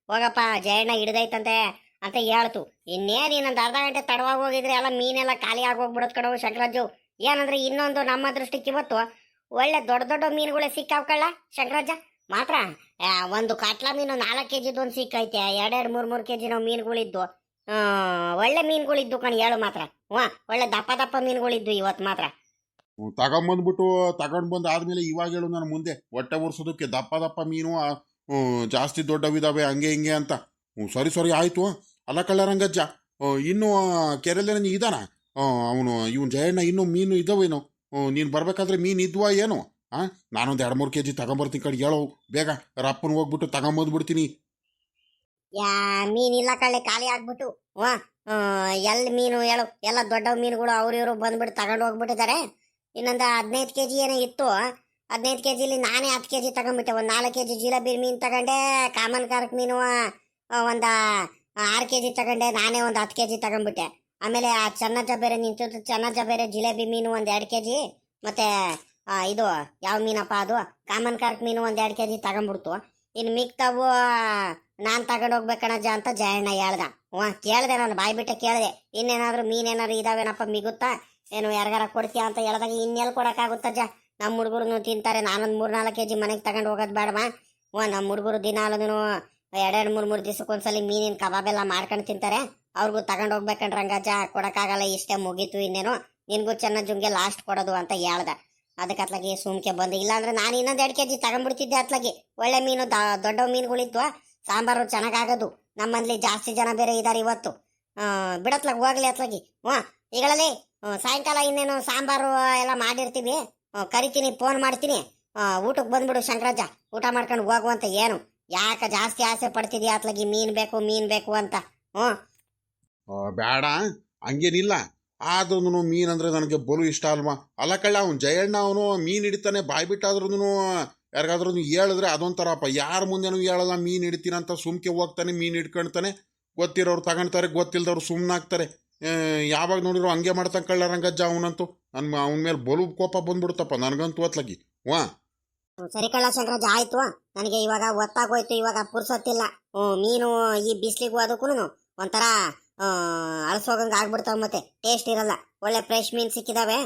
Speaker 1: ಹೋಗಪ್ಪ ಜಯಣ್ಣ ಹಿಡ್ದೈತಂತೆ ಅಂತ ಹೇಳ್ತು. ಇನ್ನೇನು ಇನ್ನೊಂದು ಅರ್ಧ ಗಂಟೆ ತಡವಾಗಿ ಹೋಗಿದ್ರೆ ಎಲ್ಲ ಮೀನೆಲ್ಲ ಖಾಲಿ ಆಗೋಗ್ಬಿಡೋದು ಕಣವು ಶಂಕರಾಜು. ಏನಂದ್ರೆ ಇನ್ನೊಂದು ನಮ್ಮ ದೃಷ್ಟಿಗೆ ಇವತ್ತು ಒಳ್ಳೆ ದೊಡ್ಡ ಮೀನುಗಳೇ ಸಿಕ್ಕಾವ್ಕಳ್ಳ ಶಂಕರಾಜ. ಮಾತ್ರ ಒಂದು ಕಾಟ್ಲಾ ಮೀನು 4 kg ಒಂದು ಸಿಕ್ಕೈತೆ, 2-3 kg ನಾವು ಮೀನುಗಳಿದ್ದು. ಒಳ್ಳೆ ಮೀನುಗಳಿದ್ದು ಕಣ್ ಹೇಳು ಮಾತ್ರ. ಒಳ್ಳೆ ದಪ್ಪ ಮೀನುಗಳಿದ್ದು ಇವತ್ತು ಮಾತ್ರ.
Speaker 2: ತಗೊಂಡು ಬಂದು ಆದ್ಮೇಲೆ ಇವಾಗ ಹೇಳು ನಾನು ಮುಂದೆ ಹೊಟ್ಟೆ ಉರ್ಸೋದಕ್ಕೆ. ದಪ್ಪ ಮೀನು ಜಾಸ್ತಿ ದೊಡ್ಡವಿದಾವೆ ಹಂಗೆ ಹಿಂಗೆ ಅಂತ. ಸರಿ ಆಯ್ತು. ಅಲ್ಲ ಕಳ್ಳ ರಂಗಜ್ಜ, ಇನ್ನು ಕೆರೆಯಲ್ಲಿ ಇದಾನ ಅವನು ಇವನು ಜಯಣ್ಣ? ಇನ್ನೂ ಮೀನು ಇದ್ದಾವೇನು? ನೀನು ಬರ್ಬೇಕಾದ್ರೆ ಮೀನು ಇದ್ವಾ ಏನು? ನಾನೊಂದು 2-3 kg ತಗೊಂಬರ್ತೀನಿ ಕಡೆ, ಹೇಳೋ ಬೇಗ. ರಪ್ಪನ ಹೋಗ್ಬಿಟ್ಟು ತಗೊಂಬಂದ್ಬಿಡ್ತೀನಿ.
Speaker 1: ಮೀನಿಲ್ಲ ಕಳ್ಳೆ, ಖಾಲಿ ಆಗ್ಬಿಟ್ಟು. ಎಲ್ಲಿ ಮೀನು ಹೇಳು? ಎಲ್ಲ ದೊಡ್ಡ ಮೀನುಗಳು ಇವರು ಬಂದ್ಬಿಟ್ಟು ತಗೊಂಡು ಹೋಗ್ಬಿಟ್ಟಿದ್ದಾರೆ. ಇನ್ನೊಂದು 15 kg ಏನೋ ಇತ್ತು. 15 kg ನಾನೇ 10 kg ತಗೊಂಡ್ಬಿಟ್ಟೆ. ಒಂದು 4 kg ಜಿಲೇಬಿ ಮೀನು ತಗೊಂಡೆ. ಕಾಮನ್ ಕಾರ್ಕ್ ಮೀನು ಒಂದು 6 kg ತಗೊಂಡೆ. ನಾನೇ ಒಂದು 10 kg ತಗೊಂಡ್ಬಿಟ್ಟೆ. ಆಮೇಲೆ ಆ ಚೆನ್ನಜ್ಜ ಬೇರೆ ನಿಂತಿತ್ತು, ಚೆನ್ನಜ್ಜ ಬೇರೆ ಜಿಲೇಬಿ ಮೀನು ಒಂದು 2 kg, ಮತ್ತೆ ಇದು ಯಾವ ಮೀನಪ್ಪ ಅದು ಕಾಮನ್ ಕಾರ್ಕ್ ಮೀನು ಒಂದು 2 kg ತಗೊಂಡ್ಬಿಡ್ತು. ಇನ್ನು ಮಿಕ್ತಾವು ನಾನು ತಗೊಂಡು ಹೋಗ್ಬೇಕಣಜ್ಜ ಅಂತ ಜಯಣ್ಣ ಹೇಳ್ದ. ಕೇಳಿದೆ, ನಾನು ಬಾಯ್ ಬಿಟ್ಟೆ ಕೇಳಿದೆ, ಇನ್ನೇನಾದ್ರು ಮೀನೇನಾದ್ರು ಇದಾವೇನಪ್ಪ ಮಿಗುತ್ತಾ ಏನು ಯಾರಿಗಾರ ಕೊಡ್ತೀಯ ಅಂತ ಹೇಳಿದಾಗ, ಇನ್ನೆಲ್ಲಿ ಕೊಡೋಕ್ಕಾಗುತ್ತಜ್ಜ? ನಮ್ಮ ಹುಡುಗರು ತಿಂತಾರೆ, ನಾನೊಂದು 3-4 kg ಮನೆಗೆ ತಗೊಂಡು ಹೋಗೋದು ಬೇಡವಾ? ನಮ್ಮ ಹುಡುಗರು ದಿನಾಲೂ 2-3 ದಿವಸಕ್ಕೊಂದ್ಸಲಿ ಮೀನಿನ ಕಬಾಬೆಲ್ಲ ಮಾಡ್ಕೊಂಡು ತಿಂತಾರೆ. ಅವ್ರಿಗೂ ತಗೊಂಡು ಹೋಗ್ಬೇಕಂಡ್ರೆ ರಂಗಜ್ಜ, ಕೊಡೋಕ್ಕಾಗಲ್ಲ, ಇಷ್ಟೇ ಮುಗೀತು, ಇನ್ನೇನು ನಿನ್ಗೂ ಚೆನ್ನಜ್ಜಂಗೆ ಲಾಸ್ಟ್ ಕೊಡೋದು ಅಂತ ಹೇಳ್ದ. ಅದಕ್ಕೆ ಅತ್ಲಾಗಿ ಸುಮ್ಕೆ ಬಂದು, ಇಲ್ಲಾಂದ್ರೆ ನಾನು ಇನ್ನೊಂದು 2 kg ತಗೊಂಡ್ಬಿಡ್ತಿದ್ದೆ. ಅತ್ಲಾಗಿ ಒಳ್ಳೆ ಮೀನು, ದೊಡ್ಡ ಮೀನುಗಳಿದ್ವು, ಸಾಂಬಾರು ಚೆನ್ನಾಗಾಗೋದು. ನಮ್ಮಲ್ಲಿ ಜಾಸ್ತಿ ಜನ ಬೇರೆ ಇದ್ದಾರೆ ಇವತ್ತು. ಬಿಡತ್ಲಾಗ ಹೋಗ್ಲಿ ಅತ್ಲಾಗಿ. ಈಗಳಲ್ಲಿ ಸಾಯಂಕಾಲ ಇನ್ನೇನು ಸಾಂಬಾರು ಎಲ್ಲ ಮಾಡಿರ್ತೀವಿ, ಕರಿತೀನಿ, ಫೋನ್ ಮಾಡ್ತೀನಿ, ಊಟಕ್ಕೆ ಬಂದ್ಬಿಡು ಶಂಕರಾಜ, ಊಟ ಮಾಡ್ಕೊಂಡು ಹೋಗುವಂತ. ಏನು ಯಾಕ ಜಾಸ್ತಿ ಆಸೆ ಪಡ್ತಿದ್ಯಾ ಅತ್ಲಾಗಿ? ಮೀನ್ ಬೇಕು ಅಂತ?
Speaker 2: ಬೇಡ, ಹಂಗೇನಿಲ್ಲ. ಆದ್ರೂ ಮೀನಂದ್ರೆ ನನಗೆ ಬಲು ಇಷ್ಟ ಅಲ್ವಾ? ಅಲ್ಲ ಕಳ್ಳ, ಅವ್ನು ಜಯಣ್ಣ ಅವನು ಮೀನು ಹಿಡಿತಾನೆ, ಬಾಯ್ ಬಿಟ್ಟಾದ್ರೂ ಯಾರಿಗಾದ್ರೂ ಹೇಳಿದ್ರೆ ಅದೊಂಥರಪ್ಪ. ಯಾರ ಮುಂದೆನೂ ಹೇಳಲ್ಲ ಮೀನು ಹಿಡಿತೀನಂತ, ಸುಮ್ಕೆ ಹೋಗ್ತಾನೆ, ಮೀನು ಹಿಡ್ಕೊಳ್ತಾನೆ. ಗೊತ್ತಿರೋರು ತಗೊಳ್ತಾರೆ, ಗೊತ್ತಿಲ್ದವ್ರು ಸುಮ್ಮನಾಗ್ತಾರೆ. ಯಾವಾಗ ನೋಡಿದ್ರು ಹಂಗೆ ಮಾಡ್ತಾನೆ ಕಳ್ಳ ರಂಗಜ್ಜ ಅವನಂತೂ. ಅವನ ಮೇಲೆ ಬಲು ಕೋಪ ಬಂದ್ಬಿಡ್ತಪ್ಪ ನನಗಂತೂ ಅತ್ಲಾಗಿ.
Speaker 1: ಸರಿ ಕಳ್ಳ ಶಂಕರಾಜ, ಆಯ್ತು. ನನಗೆ ಇವಾಗ ಒತ್ತಾಗೋಯ್ತು, ಇವಾಗ ಪುರ್ಸೊತ್ತಿಲ್ಲ. ಮೀನು ಈ ಬಿಸ್ಲಿಗೂ ಅದಕ್ಕೂ ಒಂಥರ ಅಳಸೋಗಂಗೆ ಆಗ್ಬಿಡ್ತಾವ, ಮತ್ತೆ ಟೇಸ್ಟ್ ಇರಲ್ಲ. ಒಳ್ಳೆ ಫ್ರೆಶ್ ಮೀನು ಸಿಕ್ಕಿದಾವೆ.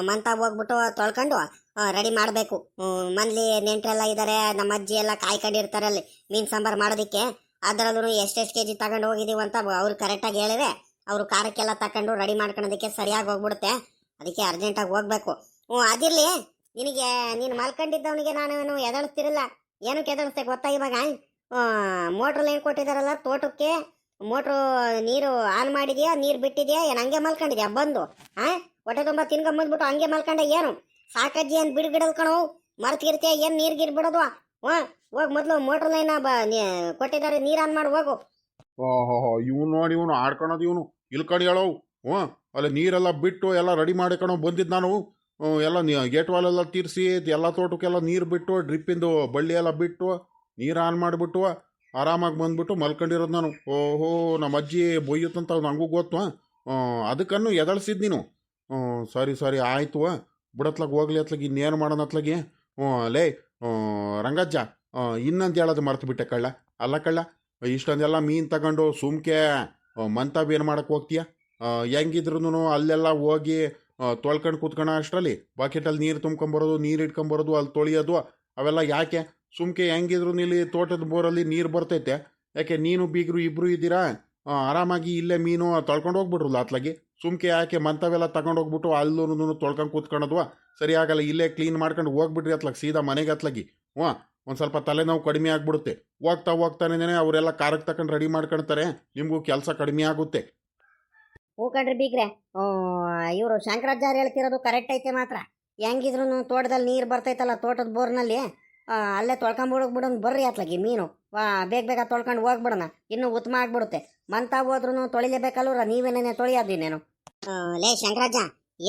Speaker 1: ಮಂತ ಹೋಗ್ಬಿಟ್ಟು ತೊಳ್ಕೊಂಡು ರೆಡಿ ಮಾಡಬೇಕು. ಮನೇಲಿ ನೆಂಟರೆಲ್ಲ ಇದ್ದಾರೆ, ನಮ್ಮ ಅಜ್ಜಿ ಎಲ್ಲ ಕಾಯ್ಕೊಂಡಿರ್ತಾರೆ ಅಲ್ಲಿ ಮೀನು ಸಾಂಬಾರು ಮಾಡೋದಕ್ಕೆ. ಅದರಲ್ಲೂ ಎಷ್ಟೆಷ್ಟು ಕೆ ಜಿ ತಗೊಂಡು ಹೋಗಿದ್ದೀವಿ ಅಂತ ಅವ್ರು ಕರೆಕ್ಟಾಗಿ ಹೇಳಿದ್ರೆ ಅವರು ಖಾರಕ್ಕೆಲ್ಲ ತಗೊಂಡು ರೆಡಿ ಮಾಡ್ಕೊಳೋದಕ್ಕೆ ಸರಿಯಾಗಿ ಹೋಗ್ಬಿಡುತ್ತೆ. ಅದಕ್ಕೆ ಅರ್ಜೆಂಟಾಗಿ ಹೋಗ್ಬೇಕು. ಹ್ಞೂ ಅದಿರಲಿ, ನಿನಗೆ ನೀನು ಮಲ್ಕೊಂಡಿದ್ದವನಿಗೆ ನಾನು ಎದಳಿಸ್ತಿರಲ್ಲ. ಏನಕ್ಕೆ ಎದಳಿಸ್ತೆ ಗೊತ್ತಾ ಇವಾಗ? ಮೋಟ್ರಲ್ಲಿ ಏನು ಕೊಟ್ಟಿದ್ದಾರಲ್ಲ ತೋಟಕ್ಕೆ, ಮೋಟ್ರು ನೀರು ಆನ್ ಮಾಡಿದ್ಯಾ, ನೀರು ಬಿಟ್ಟಿದ್ಯಾ, ಏನು ಹಂಗೆ ಮಲ್ಕೊಂಡಿದ್ಯಾ ಬಂದು? ಹೊಟ್ಟೆ ತುಂಬ ತಿನ್ಕೊಂಬಂದ್ಬಿಟ್ಟು ಹಂಗೆ ಮಲ್ಕೊಂಡೆ ಏನು? ಸಾಕಜ್ಜಿ ಏನು ಬಿಡ್ಗಿಡಲ್ ಕಣೋ, ಮರ್ತಿರ್ತೀಯ ಏನು ನೀರು ಗೀರು ಬಿಡೋದು? ಹೋಗಿ ಮೊದಲು ಮೋಟ್ರ್ ಲೈನ ಕೊಟ್ಟಿದ್ದಾರೆ, ನೀರು ಆನ್ ಮಾಡಿ ಹೋಗು.
Speaker 2: ಓಹೋ, ಇವನು ನೋಡಿ, ಇವನು ಆಡ್ಕೊಳೋದು, ಇವನು ಇಲ್ಕಡಿ ಹೇಳೋವು. ಅಲ್ಲ ನೀರೆಲ್ಲ ಬಿಟ್ಟು ಎಲ್ಲ ರೆಡಿ ಮಾಡಿಕೊಂಡು ಬಂದಿದ್ದು ನಾನು. ಎಲ್ಲ ಗೇಟ್ ವಾಲೆಲ್ಲ ತೀರಿಸಿ ಎಲ್ಲ ತೋಟಕ್ಕೆಲ್ಲ ನೀರು ಬಿಟ್ಟು ಡ್ರಿಪ್ಪಿಂದು ಬಳ್ಳಿ ಎಲ್ಲ ಬಿಟ್ಟು ನೀರು ಆನ್ ಮಾಡಿಬಿಟ್ಟು ಆರಾಮಾಗಿ ಬಂದ್ಬಿಟ್ಟು ಮಲ್ಕೊಂಡಿರೋದು ನಾನು. ಓಹೋ, ನಮ್ಮ ಅಜ್ಜಿ ಬೊಯ್ಯುತ್ತಂತ ನನಗೂ ಗೊತ್ತು. ಅದಕ್ಕನ್ನು ಎದಳ್ಸಿದ್ದು ನೀನು. ಸರಿ ಸರಿ ಆಯಿತು, ಬಿಡತ್ಲಾಗ ಹೋಗ್ಲಿ ಅತ್ಲಾಗ ಇನ್ನೇನು ಮಾಡೋಣ ಅತ್ಲಾಗಿ. ಲೇ ರಂಗಜ್ಜ, ಇನ್ನೊಂದು ಹೇಳೋದು ಮರ್ತು ಬಿಟ್ಟೆ ಕಳ್ಳ. ಅಲ್ಲ ಕಳ್ಳ, ಇಷ್ಟೊಂದೆಲ್ಲ ಮೀನು ತಗೊಂಡು ಸುಮ್ಕೆ ಮಂತಾಬ್ ಏನು ಮಾಡಕ್ಕೆ ಹೋಗ್ತೀಯ? ಹೆಂಗಿದ್ರು ಅಲ್ಲೆಲ್ಲ ಹೋಗಿ ತೊಳ್ಕೊಂಡು ಕೂತ್ಕೊಳ್ಳೋ ಅಷ್ಟರಲ್ಲಿ ಬಾಕೆಟಲ್ಲಿ ನೀರು ತುಂಬ್ಕೊಂಬರೋದು, ನೀರು ಇಟ್ಕೊಂಬರೋದು, ಅಲ್ಲಿ ತೊಳೆಯೋದು ಅವೆಲ್ಲ ಯಾಕೆ? ಸುಮ್ಕೆ ಹೆಂಗಿದ್ರು ಇಲ್ಲಿ ತೋಟದ ಬೋರಲ್ಲಿ ನೀರು ಬರ್ತೈತೆ. ಯಾಕೆ ನೀನು ಬೀಗರು ಇಬ್ಬರು ಇದ್ದೀರಾ? ಆರಾಮಾಗಿ ಇಲ್ಲೇ ಮೀನು ತೊಳ್ಕೊಂಡು ಹೋಗ್ಬಿಟ್ರಲ್ಲ ಅತ್ಲಾಗಿ. ಸುಮ್ಕೆ ಯಾಕೆ ಮಂತವೆಲ್ಲ ತಗೊಂಡು ಹೋಗ್ಬಿಟ್ಟು ಅಲ್ಲೂ ತೊಳ್ಕೊಂಡು ಕೂತ್ಕೊಳ್ಳೋದು ಸರಿ ಆಗಲ್ಲ. ಇಲ್ಲೇ ಕ್ಲೀನ್ ಮಾಡ್ಕೊಂಡು ಹೋಗ್ಬಿಟ್ರಿ ಅತ್ಲಾಗ ಸೀದಾ ಮನೆಗೆ ಅತ್ಲಾಗಿ. ಒಂದು ಸ್ವಲ್ಪ ತಲೆನೋವು ಕಡಿಮೆ ಆಗ್ಬಿಡುತ್ತೆ. ಹೋಗ್ತಾ ಹೋಗ್ತಾನೆ ಅವರೆಲ್ಲ ಕಾರಕ್ಕೆ ತಗೊಂಡು ರೆಡಿ ಮಾಡ್ಕೊಳ್ತಾರೆ, ನಿಮಗೂ ಕೆಲಸ ಕಡಿಮೆ ಆಗುತ್ತೆ.
Speaker 1: ಹೂ ಕಣ್ರಿ ಬೀಗ್ರೆ, ಇವರು ಶಂಕರಾಚಾರ್ಯ ಹೇಳ್ತಿರೋದು ಕರೆಕ್ಟ್ ಐತೆ ಮಾತ್ರ. ಹೆಂಗಿದ್ರು ತೋಟದಲ್ಲಿ ನೀರು ಬರ್ತೈತಲ್ಲ ತೋಟದ ಬೋರ್ನಲ್ಲಿ, ಅಲ್ಲೇ ತೊಳ್ಕೊಂಬಿಡೋಣ ಬರ್ರಿ ಅತ್ಲಾಗಿ ಮೀನು. ಬೇಗ ಬೇಗ ತೊಳ್ಕೊಂಡು ಹೋಗ್ಬಿಡೋಣ, ಇನ್ನೂ ಉತ್ತಮ ಆಗ್ಬಿಡುತ್ತೆ. ಮಂತ ಹೋದ್ರೂ ತೊಳಿಲೇಬೇಕಲ್ವ್ರ, ನೀವೇನೇನೆ ತೊಳೆಯೋದಿನ್ನೇನು? ಲೇ ಶಂಕರಾಜ,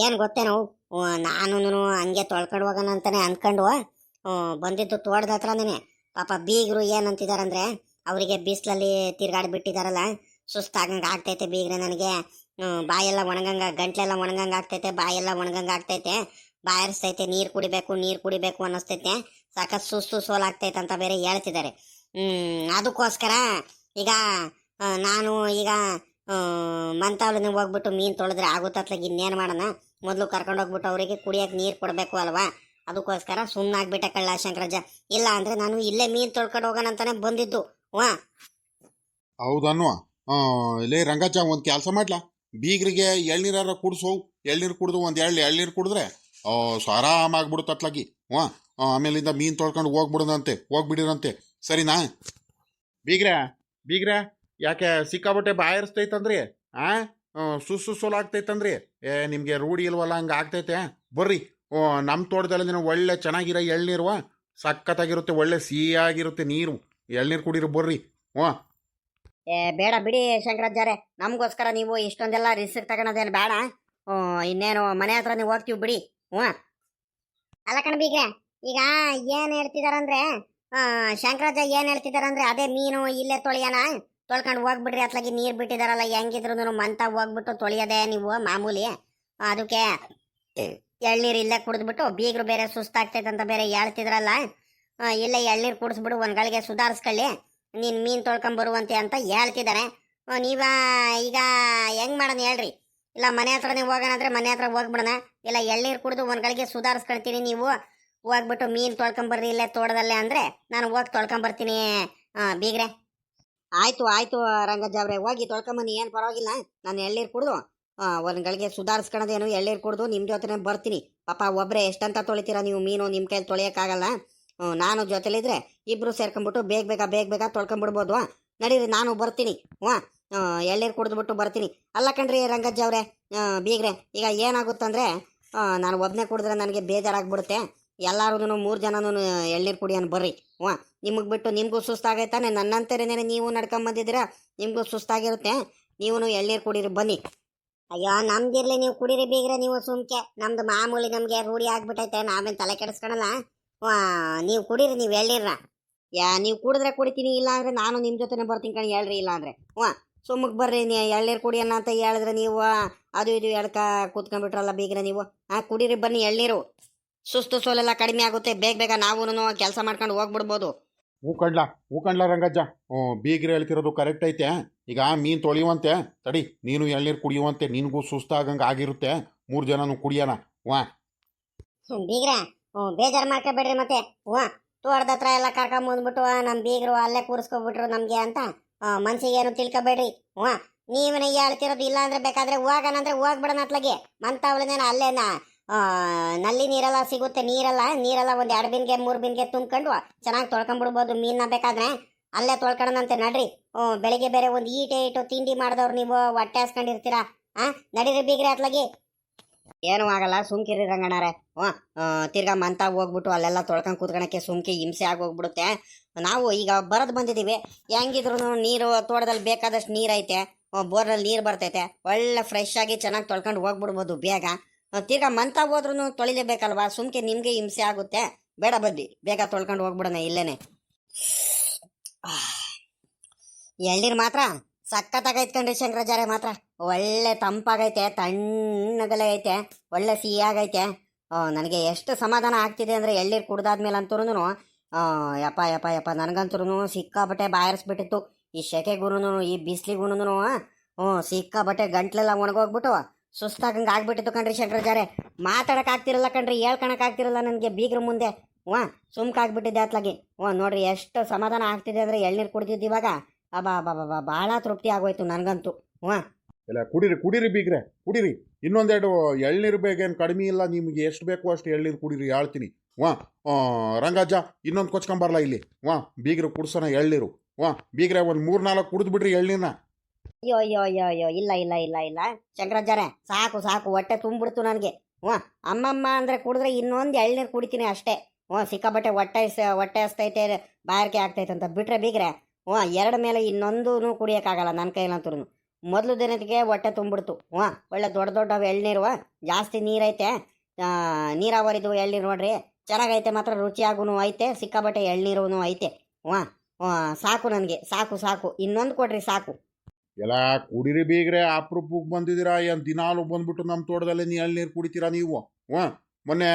Speaker 1: ಏನು ಗೊತ್ತೇನೋ, ನಾನು ಹಂಗೆ ತೊಳ್ಕೊಂಡು ಹೋಗೋಣ ಅಂತಾನೆ ಅಂದ್ಕೊಂಡು ಬಂದಿದ್ದು ತೋಟದ ಹತ್ರನೇ. ಪಾಪ ಬೀಗರು ಏನಂತಿದಾರಂದ್ರೆ, ಅವರಿಗೆ ಬಿಸಿಲಲ್ಲಿ ತಿರ್ಗಾಡಿ ಬಿಟ್ಟಿದಾರಲ್ಲ, ಸುಸ್ತಾಗಂಗೆ ಆಗ್ತೈತೆ ಬೀಗ್ರೆ. ನನಗೆ ಬಾಯೆಲ್ಲ ಒಣಗಂಗೆ, ಗಂಟ್ಲೆಲ್ಲ ಒಣಗಂಗೆ ಆಗ್ತೈತೆ, ಬಾಯೆಲ್ಲ ಒಣಗಂಗೆ ಆಗ್ತೈತೆ, ಬಾಯರ್ಸ್ತೈತೆ, ನೀರು ಕುಡಿಬೇಕು ಅನ್ನಿಸ್ತೈತೆ, ಸಾಕಷ್ಟು ಸುಸ್ತು ಸೋಲಾಗ್ತೈತೆ ಅಂತ ಬೇರೆ ಹೇಳ್ತಿದ್ದಾರೆ. ಅದಕ್ಕೋಸ್ಕರ ಈಗ ನಾನು ಈಗ ಮಂತಾವಳಿನ ಹೋಗ್ಬಿಟ್ಟು ಮೀನು ತೊಳೆದ್ರೆ ಆಗುತ್ತತ್ಲಾಗ ಇನ್ನೇನು ಮಾಡೋಣ? ಮೊದಲು ಕರ್ಕೊಂಡೋಗ್ಬಿಟ್ಟು ಅವರಿಗೆ ಕುಡಿಯೋಕೆ ನೀರು ಕೊಡಬೇಕು ಅಲ್ವಾ? ಅದಕ್ಕೋಸ್ಕರ ಸುಮ್ಮನಾಗ್ಬಿಟ್ಟೆ ಕಳ್ಳ ಶಂಕರಾಜ. ಇಲ್ಲ ಅಂದರೆ ನಾನು ಇಲ್ಲೇ ಮೀನು ತೊಳ್ಕೊಂಡು ಹೋಗೋಣ ಅಂತಾನೆ ಬಂದಿದ್ದು.
Speaker 2: ಹೌದನ್ನುವ. ಲೇ ರಂಗಜ್ಜ, ಒಂದು ಕೆಲಸ ಮಾಡ್ಲಾ, ಬೀಗರಿಗೆ ಎಳ್ನೀರಾರ ಕುಡಿಸೋ. ಎಳ್ನೀರು ಕುಡಿದು ಒಂದು ಎಳ್ನೀರು ಕುಡಿದ್ರೆ ಆರಾಮಾಗ್ಬಿಡುತ್ತೆ ಅತ್ಲಾಗಿ. ಆಮೇಲಿಂದ ಮೀನು ತೊಳ್ಕೊಂಡು ಹೋಗ್ಬಿಡಿರಂತೆ. ಸರಿನಾ? ಬೀಗ್ರೆ ಯಾಕೆ ಸಿಕ್ಕಾಬಟ್ಟೆ ಬಾಯರ್ಸ್ತೈತಂದ್ರಿ? ಸುಸ್ಸು ಸೋಲಾಗ್ತೈತಂದ್ರಿ? ನಿಮಗೆ ರೂಢಿ ಇಲ್ವಲ್ಲ, ಹಂಗೆ ಆಗ್ತೈತೆ. ಬರ್ರಿ, ನಮ್ಮ ತೋಟದಲ್ಲಿ ಒಳ್ಳೆ ಚೆನ್ನಾಗಿರೋ ಎಳ್ನೀರು, ಸಖತ್ತಾಗಿರುತ್ತೆ, ಒಳ್ಳೆ ಸಿಹಿಯಾಗಿರುತ್ತೆ ನೀರು. ಎಳ್ನೀರು ಕುಡೀರಿ ಬರ್ರಿ.
Speaker 1: ಬೇಡ ಬಿಡಿ ಶಂಕರಾಚಾರ್ಯ, ನಮಗೋಸ್ಕರ ನೀವು ಇಷ್ಟೊಂದೆಲ್ಲ ರಿಸ್ಕ್ ತಗೊಳೋದೇನು ಬೇಡ. ಇನ್ನೇನು ಮನೆ ಹತ್ರ ನೀವು ಹೋಗ್ತೀವಿ ಬಿಡಿ. ಅಲ್ಲ ಕಣ ಬೀಗ್ರೆ, ಈಗ ಏನು ಹೇಳ್ತಿದಾರಂದ್ರೆ, ಶಂಕರಾಜ ಏನು ಹೇಳ್ತಿದಾರಂದ್ರೆ, ಅದೇ ಮೀನು ಇಲ್ಲೇ ತೊಳ್ಕೊಂಡು ಹೋಗ್ಬಿಡ್ರಿ ಅತ್ಲಾಗಿ. ನೀರು ಬಿಟ್ಟಿದಾರಲ್ಲ, ಹೆಂಗಿದ್ರು ಮಂತ ಹೋಗ್ಬಿಟ್ಟು ತೊಳೆಯೋದೇ ನೀವು ಮಾಮೂಲಿ. ಅದಕ್ಕೆ ಎಳ್ನೀರು ಇಲ್ಲೇ ಕುಡಿದ್ಬಿಟ್ಟು, ಬೀಗರು ಬೇರೆ ಸುಸ್ತಾಗ್ತೈತೆ ಅಂತ ಬೇರೆ ಹೇಳ್ತಿದ್ರಲ್ಲ, ಇಲ್ಲೇ ಎಳ್ನೀರು ಕುಡಿಸ್ಬಿಡು, ಒಂದು ಗಳಿಗೆ ಸುಧಾರಿಸ್ಕೊಳ್ಳಿ, ನೀನು ಮೀನು ತೊಳ್ಕೊಂಬರುವಂತೆ ಅಂತ ಹೇಳ್ತಿದ್ದಾರೆ. ನೀವ ಈಗ ಹೆಂಗೆ ಮಾಡೋಣ ಹೇಳ್ರಿ? ಇಲ್ಲ ಮನೆ ಹತ್ರನೇ ಹೋಗೋಣ ಅಂದರೆ ಮನೆ ಹತ್ರ ಹೋಗ್ಬಿಡೋಣ, ಇಲ್ಲ ಎಳ್ನೀರು ಕುಡಿದು ಒಂದು ಗಳಿಗೆ ಸುಧಾರಿಸ್ಕೊಳ್ತೀನಿ, ನೀವು ಹೋಗ್ಬಿಟ್ಟು ಮೀನು ತೊಳ್ಕೊಂಬರ್ರಿ ಇಲ್ಲೇ ತೋಟದಲ್ಲೇ ಅಂದರೆ ನಾನು ಹೋಗಿ ತೊಳ್ಕೊಂಬರ್ತೀನಿ ಬೀಗ್ರೆ. ಆಯಿತು ರಂಗಜ್ಜ ಅವರೇ, ಹೋಗಿ ತೊಳ್ಕೊಂಬನ್ನಿ, ಏನು ಪರವಾಗಿಲ್ಲ. ನಾನು ಎಳ್ನೀರು ಕುಡಿದು ಒಂದು ಗಳಿಗೆ ಸುಧಾರಿಸ್ಕೊಳೋದೇನು, ಎಳ್ನೀರು ಕುಡಿದು ನಿಮ್ಮ ಜೊತೆ ಬರ್ತೀನಿ. ಪಾಪ ಒಬ್ಬರೇ ಎಷ್ಟಂತ ತೊಳಿತೀರಾ ನೀವು ಮೀನು? ನಿಮ್ಮ ಕೈಯಲ್ಲಿ ತೊಳೆಯೋಕ್ಕಾಗಲ್ಲ. ನಾನು ಜೊತೆಲಿದ್ರೆ ಇಬ್ಬರು ಸೇರ್ಕೊಂಡ್ಬಿಟ್ಟು ಬೇಗ ಬೇಗ ತೊಳ್ಕೊಂಬಿಡ್ಬೋದು. ನಡೀರಿ, ನಾನು ಬರ್ತೀನಿ. ಎಳ್ನೀರು ಕುಡಿದ್ಬಿಟ್ಟು ಬರ್ತೀನಿ. ಅಲ್ಲ ಕಣ್ರಿ ರಂಗಜ್ಜ ಅವರೇ, ಬೀಗ್ರೆ, ಈಗ ಏನಾಗುತ್ತಂದರೆ, ನಾನು ಒಬ್ಬನೇ ಕುಡಿದ್ರೆ ನನಗೆ ಬೇಜಾರಾಗ್ಬಿಡುತ್ತೆ. ಎಲ್ಲರೂ 3 ಜನನೂ ಎಳ್ನೀರು ಕುಡಿಯೋನು ಬರ್ರಿ. ನಿಮಗೆ ಬಿಟ್ಟು ನಿಮಗೂ ಸುಸ್ತಾಗೈತಾನೆ, ನನ್ನಂತರೇನೆ ನೀವು ನಡ್ಕೊಂಬಂದಿದ್ದೀರಾ, ನಿಮಗೂ ಸುಸ್ತಾಗಿರುತ್ತೆ. ನೀವು ಎಳ್ನೀರು ಕುಡೀರಿ ಬನ್ನಿ. ಅಯ್ಯೋ ನಮ್ದಿರ್ಲಿ, ನೀವು ಕುಡೀರಿ ಬೀಗ್ರೆ, ನೀವು ಸುಮ್ಕೆ. ನಮ್ದು ಮಾಮೂಲಿ, ನಮಗೆ ರೂಢಿ ಆಗ್ಬಿಟ್ಟೈತೆ, ನಾವೇನು ತಲೆ ಕೆಡಿಸ್ಕೊಳಲ್ಲ. ನೀವು ಕುಡೀರಿ, ನೀವು ಎಳ್ನೀರ್ನ. ನೀವು ಕುಡಿದ್ರೆ ಕುಡಿತೀನಿ, ಇಲ್ಲ ಅಂದರೆ ನಾನು ನಿಮ್ಮ ಜೊತೆನೇ ಬರ್ತೀನಿ ಕಣಿ, ಹೇಳ್ರಿ. ಇಲ್ಲ ಅಂದರೆ ಸುಮ್ಮಕ್ಕೆ ಬರ್ರಿ, ಎಳ್ನೀರು ಕುಡಿಯೋಣ ಅಂತ ಹೇಳಿದ್ರೆ ನೀವು ಅದು ಇದು ಎಳ್ಕ ಕೂತ್ಕೊಂಡ್ಬಿಟ್ರಲ್ಲ ಬೀಗ್ರೆ ನೀವು. ಕುಡೀರಿ ಬನ್ನಿ ಎಳ್ನೀರು, ಸುಸ್ತು ಸೋಲೆಲ್ಲ ಕಡಿಮೆ ಆಗುತ್ತೆ, ಬೇಗ ನಾವು ಕೆಲಸ ಮಾಡ್ಕೊಂಡು ಹೋಗ್ಬಿಡ್ಬೋದು.
Speaker 2: ಹೂ ಕಣ್ಲ ರಂಗಜ್ಜ, ಬೀಗ್ರೆ ಹೇಳ್ತಿರೋದು ಕರೆಕ್ಟ್ ಐತೆ. ಈಗ ಮೀನು ತೊಳೆಯುವಂತೆ ತಡಿ, ನೀನು ಎಳ್ನೀರು ಕುಡಿಯುವಂತೆ, ನಿನಗೂ ಸುಸ್ತಾಗಂಗೆ ಆಗಿರುತ್ತೆ. 3 ಜನನು ಕುಡಿಯೋಣ.
Speaker 1: ಬೀಗ್ರೆ ಬೇಜಾರು ಮಾಡ್ಕೊಬೇಡ್ರಿ ಮತ್ತೆ. ತೋಟದ ಹತ್ರ ಎಲ್ಲ ಕರ್ಕೊಂಬಂದ್ಬಿಟ್ಟು ನಮ್ಮ ಬೀಗರು ಅಲ್ಲೇ ಕೂರಿಸ್ಕೊಬಿಟ್ರು ನಮಗೆ ಅಂತ ಮನ್ಸಿಗೆ ಏನು ತಿಳ್ಕೊಬೇಡ್ರಿ. ಹ್ಞೂ ನೀವನ್ನ ಹೇಳ್ತಿರೋದು ಇಲ್ಲ ಅಂದ್ರೆ ಬೇಕಾದ್ರೆ ಹೋಗೋಣಂದ್ರೆ ಹೋಗ್ಬಿಡೋಣ ಅತ್ಲಾಗೆ ಮಂತಾವಳನೇನ ಅಲ್ಲೇನ ನಲ್ಲಿ ನೀರೆಲ್ಲ ಸಿಗುತ್ತೆ. ನೀರೆಲ್ಲ ಒಂದು 2 ಬಿನ್ಗೆ 3 ಬಿನ್ಗೆ ತುಂಬ್ಕೊಂಡು ಚೆನ್ನಾಗಿ ತೊಳ್ಕೊಂಡ್ಬಿಡ್ಬೋದು ಮೀನ್ನ. ಬೇಕಾದ್ರೆ ಅಲ್ಲೇ ತೊಳ್ಕೊಳ್ಳೋಣಂತೆ ನಡ್ರಿ. ಬೆಳಿಗ್ಗೆ ಬೇರೆ ಒಂದು ಈಟೆ ಇಟ್ಟು ತಿಂಡಿ ಮಾಡಿದವ್ರು ನೀವು ಹೊಟ್ಟೆ ಹಾಸ್ಕೊಂಡಿರ್ತೀರಾ. ನಡೀರಿ ಬೀಗ್ರಿ ಅತ್ಲಾಗಿ. ಏನೂ ಆಗಲ್ಲ ಸುಮ್ಕಿರಿ ರಂಗಣ್ಣಾರೆ. ತಿರ್ಗಾ ಮಂತ ಹೋಗ್ಬಿಟ್ಟು ಅಲ್ಲೆಲ್ಲ ತೊಳ್ಕೊಂಡು ಕೂತ್ಕೊಳಕ್ಕೆ ಸುಮ್ಕಿ ಹಿಂಸೆ ಆಗೋಗ್ಬಿಡುತ್ತೆ. ನಾವು ಈಗ ಬರೋದು ಬಂದಿದ್ದೀವಿ. ಹೆಂಗಿದ್ರು ನೀರು ತೋಟದಲ್ಲಿ ಬೇಕಾದಷ್ಟು ನೀರೈತೆ, ಬೋರ್ನಲ್ಲಿ ನೀರು ಬರ್ತೈತೆ. ಒಳ್ಳೆ ಫ್ರೆಶ್ ಆಗಿ ಚೆನ್ನಾಗಿ ತೊಳ್ಕೊಂಡು ಹೋಗ್ಬಿಡ್ಬೋದು ಬೇಗ. ತಿರ್ಗಾ ಮಂತ ಹೋದ್ರೂ ತೊಳಿಲೇಬೇಕಲ್ವಾ, ಸುಮ್ಕೆ ನಿಮಗೆ ಹಿಂಸೆ ಆಗುತ್ತೆ. ಬೇಡ ಬದ್ದಿ ಬೇಗ ತೊಳ್ಕೊಂಡು ಹೋಗ್ಬಿಡೋಣ ಇಲ್ಲೇನೆ. ಎಳ್ನೀರು ಮಾತ್ರ ಸಖತ್ತಾಗೈತೆ ಕಣ್ರಿ ಶಂಕರಾಚಾರ್ಯ. ಮಾತ್ರ ಒಳ್ಳೆ ತಂಪಾಗೈತೆ, ತಣ್ಣಗಲೇ ಐತೆ, ಒಳ್ಳೆ ಸಿಹಿಯಾಗೈತೆ. ನನಗೆ ಎಷ್ಟು ಸಮಾಧಾನ ಆಗ್ತಿದೆ ಅಂದರೆ ಎಳ್ನೀರು ಕುಡ್ದಾದ್ಮೇಲೆ ಅಂತೂ ಯಪ್ಪ ಯಪ್ಪ ಯಪ್ಪ ನನಗಂತೂ ಸಿಕ್ಕಾಬಟ್ಟೆ ಬಾಯರ್ಸ್ಬಿಟ್ಟಿತ್ತು. ಈ ಸೆಕೆಗೂನು ಈ ಬಿಸಿಲಿಗೂನು ಸಿಕ್ಕಾಬಟ್ಟೆ ಗಂಟ್ಲೆಲ್ಲ ಒಣಗೋಗ್ಬಿಟ್ಟು ಸುಸ್ತಾಗಂಗೆ ಆಗ್ಬಿಟ್ಟಿತ್ತು ಕಣ್ರಿ ಶಂಕರಾಚಾರ್ಯ. ಮಾತಾಡೋಕ್ಕಾಗ್ತಿರಲ್ಲ ಕಣ್ರಿ, ಹೇಳ್ಕೊಳಕ್ಕಾಗ್ತಿರಲ್ಲ ನನಗೆ ಬೀಗ್ರ ಮುಂದೆ. ಸುಮ್ಕಾಗ್ಬಿಟ್ಟಿದ್ದೆ ಅತ್ಲಾಗಿ. ನೋಡ್ರಿ ಎಷ್ಟು ಸಮಾಧಾನ ಆಗ್ತಿದೆ ಅಂದರೆ ಎಳ್ನೀರು ಕುಡ್ದಿದ್ದು ಇವಾಗ. ಅಬ್ಬಾ ಭಾಳ ತೃಪ್ತಿ ಆಗೋಯ್ತು ನನಗಂತೂ.
Speaker 2: ಎಲ್ಲ ಕುಡೀರಿ ಬೀಗ್ರೆ, ಕುಡೀರಿ. ಇನ್ನೊಂದೆರಡು ಎಳ್ನೀರು ಬೇಗೇನು ಕಡಿಮೆ ಇಲ್ಲ, ನಿಮಗೆ ಎಷ್ಟು ಬೇಕು ಅಷ್ಟು ಎಳ್ನೀರು ಕುಡೀರಿ ಹೇಳ್ತೀನಿ. ರಂಗಜ್ಜ ಇನ್ನೊಂದು ಕೊಚ್ಕೊಂಬರಲ್ಲ ಇಲ್ಲಿ. ಬೀಗ್ರು ಕುಡ್ಸೋಣ ಎಳ್ನೀರು. ಬೀಗ್ರೆ ಒಂದು 3-4 ಕುಡಿದ್ಬಿಟ್ರಿ ಎಳ್ನೀರನ್ನ.
Speaker 1: ಅಯ್ಯೋ ಇಲ್ಲ ಶಂಕರಾಚಾರ್ಯ, ಸಾಕು ಹೊಟ್ಟೆ ತುಂಬಿಡ್ತು ನನಗೆ. ಅಮ್ಮಮ್ಮ ಅಂದರೆ ಕುಡಿದ್ರೆ ಇನ್ನೊಂದು ಎಳ್ನೀರು ಕುಡಿತೀನಿ ಅಷ್ಟೇ. ಸಿಕ್ಕಾಬಟ್ಟೆ ಹೊಟ್ಟೆ ಹಸ್ತೈತೆ, ಬಾಯಾರಿಕೆ ಆಗ್ತೈತೆ ಅಂತ ಬಿಟ್ರೆ ಬೀಗ್ರೆ 2 ಮೇಲೆ ಇನ್ನೊಂದೂ ಕುಡಿಯೋಕ್ಕಾಗಲ್ಲ ನನ್ನ ಕೈಲಂತೂ. ಮೊದಲು ದಿನಕ್ಕೆ ಹೊಟ್ಟೆ ತುಂಬಿಡ್ತು. ಒಳ್ಳೆ ದೊಡ್ಡ ಎಳ್ನೀರು, ಜಾಸ್ತಿ ನೀರೈತೆ, ನೀರಾವರಿದು ಎಳ್ನೀರು ನೋಡ್ರಿ, ಚೆನ್ನಾಗೈತೆ. ಮಾತ್ರ ರುಚಿಯಾಗೂ ಐತೆ, ಸಿಕ್ಕಾಬಟ್ಟೆ ಎಳ್ನೀರು ಐತೆ. ಸಾಕು ನನಗೆ, ಸಾಕು ಇನ್ನೊಂದು ಕೊಡ್ರಿ ಸಾಕು.
Speaker 2: ಎಲ್ಲ ಕುಡೀರಿ ಬೀಗ್ರೆ, ಅಪರೂಪಕ್ಕೆ ಬಂದಿದ್ದೀರಾ. ಏನು ದಿನಾಲು ಬಂದ್ಬಿಟ್ಟು ನಮ್ಮ ತೋಟದಲ್ಲಿ ಎಳ್ನೀರು ಕುಡಿತೀರಾ ನೀವು? ಮೊನ್ನೆ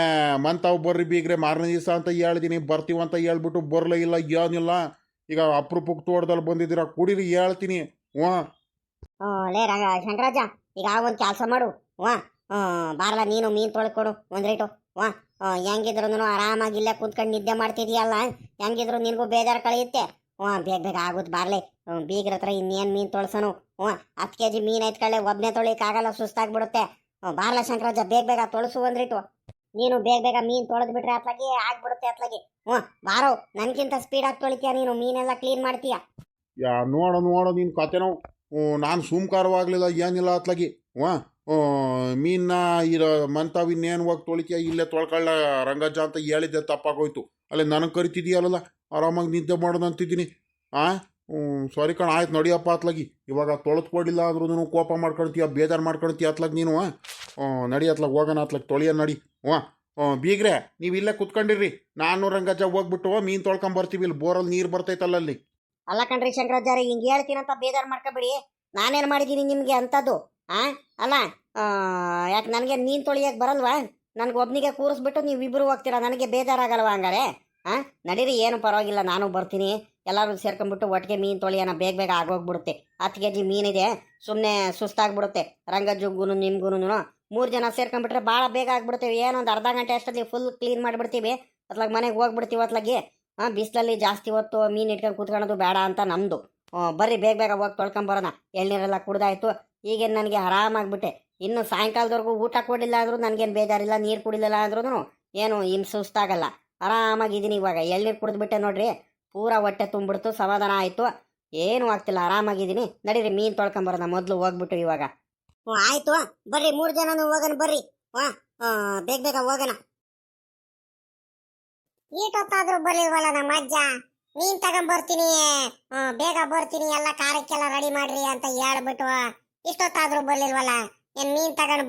Speaker 2: ಮಂತಾವು ಬರ್ರಿ ಬೀಗ್ರೆ, ಮಾರನೇ ದಿವಸ ಅಂತ ಹೇಳ್ತೀನಿ, ಬರ್ತೀವಂತ ಹೇಳ್ಬಿಟ್ಟು ಬರಲೇ ಇಲ್ಲ, ಏನಿಲ್ಲ. ಈಗ ಅಪರೂಪಕ್ಕೆ ತೋಟದಲ್ಲಿ ಬಂದಿದ್ದೀರಾ, ಕುಡೀರಿ ಹೇಳ್ತೀನಿ.
Speaker 1: ಲೇ ಶಂಕರಾಜ, ಈಗ ಒಂದು ಕೆಲಸ ಮಾಡು. ಬಾರಲ್ಲ ನೀನು ಮೀನು ತೊಳ್ಕೊಡು ಒಂದು ರೇಟು. ಹೆಂಗಿದ್ರು ಆರಾಮಾಗಿ ಇಲ್ಲೇ ಕೂತ್ಕೊಂಡು ನಿದ್ದೆ ಮಾಡ್ತಿದೀಯಲ್ಲ, ಹೆಂಗಿದ್ರು ನಿನಗೂ ಬೇಜಾರು ಕಳೆಯುತ್ತೆ. ಬೇಗ ಆಗುತ್ತೆ ಬಾರ್ಲೆ. ಬೀಗ್ರ ಹತ್ರ ಇನ್ನೇನು ಮೀನು ತೊಳ್ಸನು. 10 kg ಮೀನು ಐತ್ಕೊಳ್ಳೆ, ಒಬ್ಬನೇ ತೊಳಿಯಕ್ಕಾಗಲ್ಲ, ಸುಸ್ತಾಗ್ಬಿಡುತ್ತೆ. ಬಾರ್ಲ ಶಂಕರಾಜ, ಬೇಗ ತೊಳಸು ಒಂದ್ರಿಟ್ಟು. ನೀನು ಬೇಗ ಮೀನು ತೊಳೆದ್ಬಿಟ್ರೆ ಅತ್ಲಾಗಿ ಆಗ್ಬಿಡುತ್ತೆ ಅತ್ಲಾಗಿ. ಬಾರೋ, ನನಗಿಂತ ಸ್ಪೀಡಾಗಿ ತೊಳಿತೀಯ ನೀನು, ಮೀನೆಲ್ಲ ಕ್ಲೀನ್ ಮಾಡ್ತೀಯ.
Speaker 2: ನೋಡೋ ನಿನ್ನ ಕತೆನೋ. ನಾನು ಸುಮ್ಕಾರವಾಗಲಿಲ್ಲ, ಏನಿಲ್ಲ ಅತ್ಲಾಗಿ. ಮೀನ್ನ ಇರೋ ಮಂತಾವ್ ಇನ್ನೇನು ಹೋಗಿ ತೊಳಿತೀಯ, ಇಲ್ಲೇ ತೊಳ್ಕೊಳ್ಳ ರಂಗಜ್ಜ ಅಂತ ಹೇಳಿದ್ದೆ, ತಪ್ಪಾಗೋಯ್ತು. ಅಲ್ಲೇ ನನಗೆ ಕರಿತಿದೀಯಲ್ಲ, ಆರಾಮಾಗಿ ನಿದ್ದೆ ಮಾಡೋದು ಅಂತಿದ್ದೀನಿ. ಸಾರಿ ಕಣ, ಆಯ್ತು ನಡಿಯಪ್ಪ ಅತ್ಲಾಗಿ. ಇವಾಗ ತೊಳೆದು ಕೊಡಲಿಲ್ಲ ಅಂದ್ರೂ ಕೋಪ ಮಾಡ್ಕೊಳ್ತೀಯ, ಬೇಜಾರು ಮಾಡ್ಕೊಳ್ತೀಯ ಅತ್ಲಾಗಿ ನೀನು. ನಡಿ ಅತ್ಲಾಗಿ ಹೋಗೋಣ, ಅತ್ಲಾಗಿ ತೊಳೆಯ ನಡಿ. ಬೀಗ್ರೆ ನೀವು ಇಲ್ಲೇ ಕುತ್ಕೊಂಡಿರ್ರಿ, ನಾನು ರಂಗಜ್ಜ ಹೋಗ್ಬಿಟ್ಟು ಮೀನು ತೊಳ್ಕೊಂಬರ್ತೀವಿ. ಇಲ್ಲಿ ಬೋರಲ್ಲಿ ನೀರು ಬರ್ತೈತಲ್ಲ ಅಲ್ಲಿ.
Speaker 1: ಅಲ್ಲ ಕಣ್ರಿ ಶಂಕರಾಚಾರ್ಯ, ಹಿಂಗೆ ಹೇಳ್ತೀನಂತ ಬೇಜಾರು ಮಾಡ್ಕೊಬೇಡಿ. ನಾನೇನು ಮಾಡಿದ್ದೀನಿ ನಿಮಗೆ ಅಂಥದ್ದು? ಅಲ್ಲ, ಯಾಕೆ ನನಗೆ ಮೀನು ತೊಳಿಯಕ್ಕೆ ಬರಲ್ವಾ? ನನಗೆ ಒಬ್ಬನಿಗೆ ಕೂರಿಸ್ಬಿಟ್ಟು ನೀವು ಇಬ್ಬರು ಹೋಗ್ತೀರಾ, ನನಗೆ ಬೇಜಾರಾಗಲ್ವಾ ಹಂಗಾರೆ? ನಡೀರಿ, ಏನು ಪರವಾಗಿಲ್ಲ, ನಾನು ಬರ್ತೀನಿ. ಎಲ್ಲರೂ ಸೇರ್ಕೊಂಡ್ಬಿಟ್ಟು ಒಟ್ಟಿಗೆ ಮೀನು ತೊಳಿಯೋಣ, ಬೇಗ ಆಗೋಗ್ಬಿಡುತ್ತೆ. 10 kg ಮೀನಿದೆ, ಸುಮ್ಮನೆ ಸುಸ್ತಾಗ್ಬಿಡುತ್ತೆ. ರಂಗಜ್ಜುಗೂ ನಿಮ್ಗೂ 3 ಜನ ಸೇರ್ಕೊಂಡ್ಬಿಟ್ರೆ ಭಾಳ ಬೇಗ ಆಗ್ಬಿಡ್ತೀವಿ. ಏನೊಂದು ಅರ್ಧ ಗಂಟೆ ಅಷ್ಟೊತ್ತಿಗೆ ಫುಲ್ ಕ್ಲೀನ್ ಮಾಡಿಬಿಡ್ತೀವಿ. ಅತ್ಲಾಗ ಮನೆಗೆ ಹೋಗ್ಬಿಡ್ತೀವಿ ಅತ್ಲಾಗಿ. ಬಿಸಿಲಲ್ಲಿ ಜಾಸ್ತಿ ಹೊತ್ತು ಮೀನು ಇಟ್ಕೊಂಡು ಕೂತ್ಕೊಳ್ಳೋದು ಬೇಡ ಅಂತ ನಮ್ಮದು. ಬರ್ರಿ ಬೇಗ ಹೋಗಿ ತೊಳ್ಕೊಂಬರೋಣ. ಎಳ್ನೀರೆಲ್ಲ ಕುಡ್ದಾಯ್ತು, ಈಗೇನು ನನಗೆ ಆರಾಮಾಗ್ಬಿಟ್ಟೆ. ಇನ್ನು ಸಾಯಂಕಾಲದವರೆಗೂ ಊಟ ಕೊಡಲಿಲ್ಲ ಅಂದ್ರೂ ನನಗೇನು ಬೇಜಾರಿಲ್ಲ, ನೀರು ಕುಡಿಲಿಲ್ಲ ಅಂದ್ರೂ ಏನು ಇನ್ನು ಸುಸ್ತಾಗಲ್ಲ, ಆರಾಮಾಗಿದ್ದೀನಿ. ಇವಾಗ ಎಳ್ನೀರು ಕುಡಿದ್ಬಿಟ್ಟೆ ನೋಡ್ರಿ, ಪೂರಾ ಹೊಟ್ಟೆ ತುಂಬಿಡ್ತು, ಸಮಾಧಾನ ಆಯಿತು, ಏನೂ ಆಗ್ತಿಲ್ಲ, ಆರಾಮಾಗಿದ್ದೀನಿ. ನಡೀರಿ ಮೀನು ತೊಳ್ಕೊಂಬರೋಣ ಮೊದಲು ಹೋಗ್ಬಿಟ್ಟು ಇವಾಗ. ಆಯಿತು, ಬರ್ರಿ 3 ಜನನೂ ಹೋಗೋಣ ಬರ್ರಿ. ಬೇಗ ಹೋಗೋಣ. ಈಟೊತ್ತಾದ್ರೂ ಬರ್ಲಿಲ್ವಲ್ಲ ನಮ್ಮ ಅಜ್ಜ. ಮೀನ್ ತಗೊಂಡ್ಬರ್ತೀನಿ, ಬೇಗ ಬರ್ತೀನಿ, ಎಲ್ಲ ಕಾರ್ಯಕ್ಕೆಲ್ಲ ರೆಡಿ ಮಾಡ್ರಿ ಅಂತ ಹೇಳ್ಬಿಟ್ಟು ಇಷ್ಟೊತ್ತಾದ್ರೂ ಬರ್ಲಿಲ್ವಲ್ಲ. ಏನ್ ಮೀನ್ ತಗೊಂಡು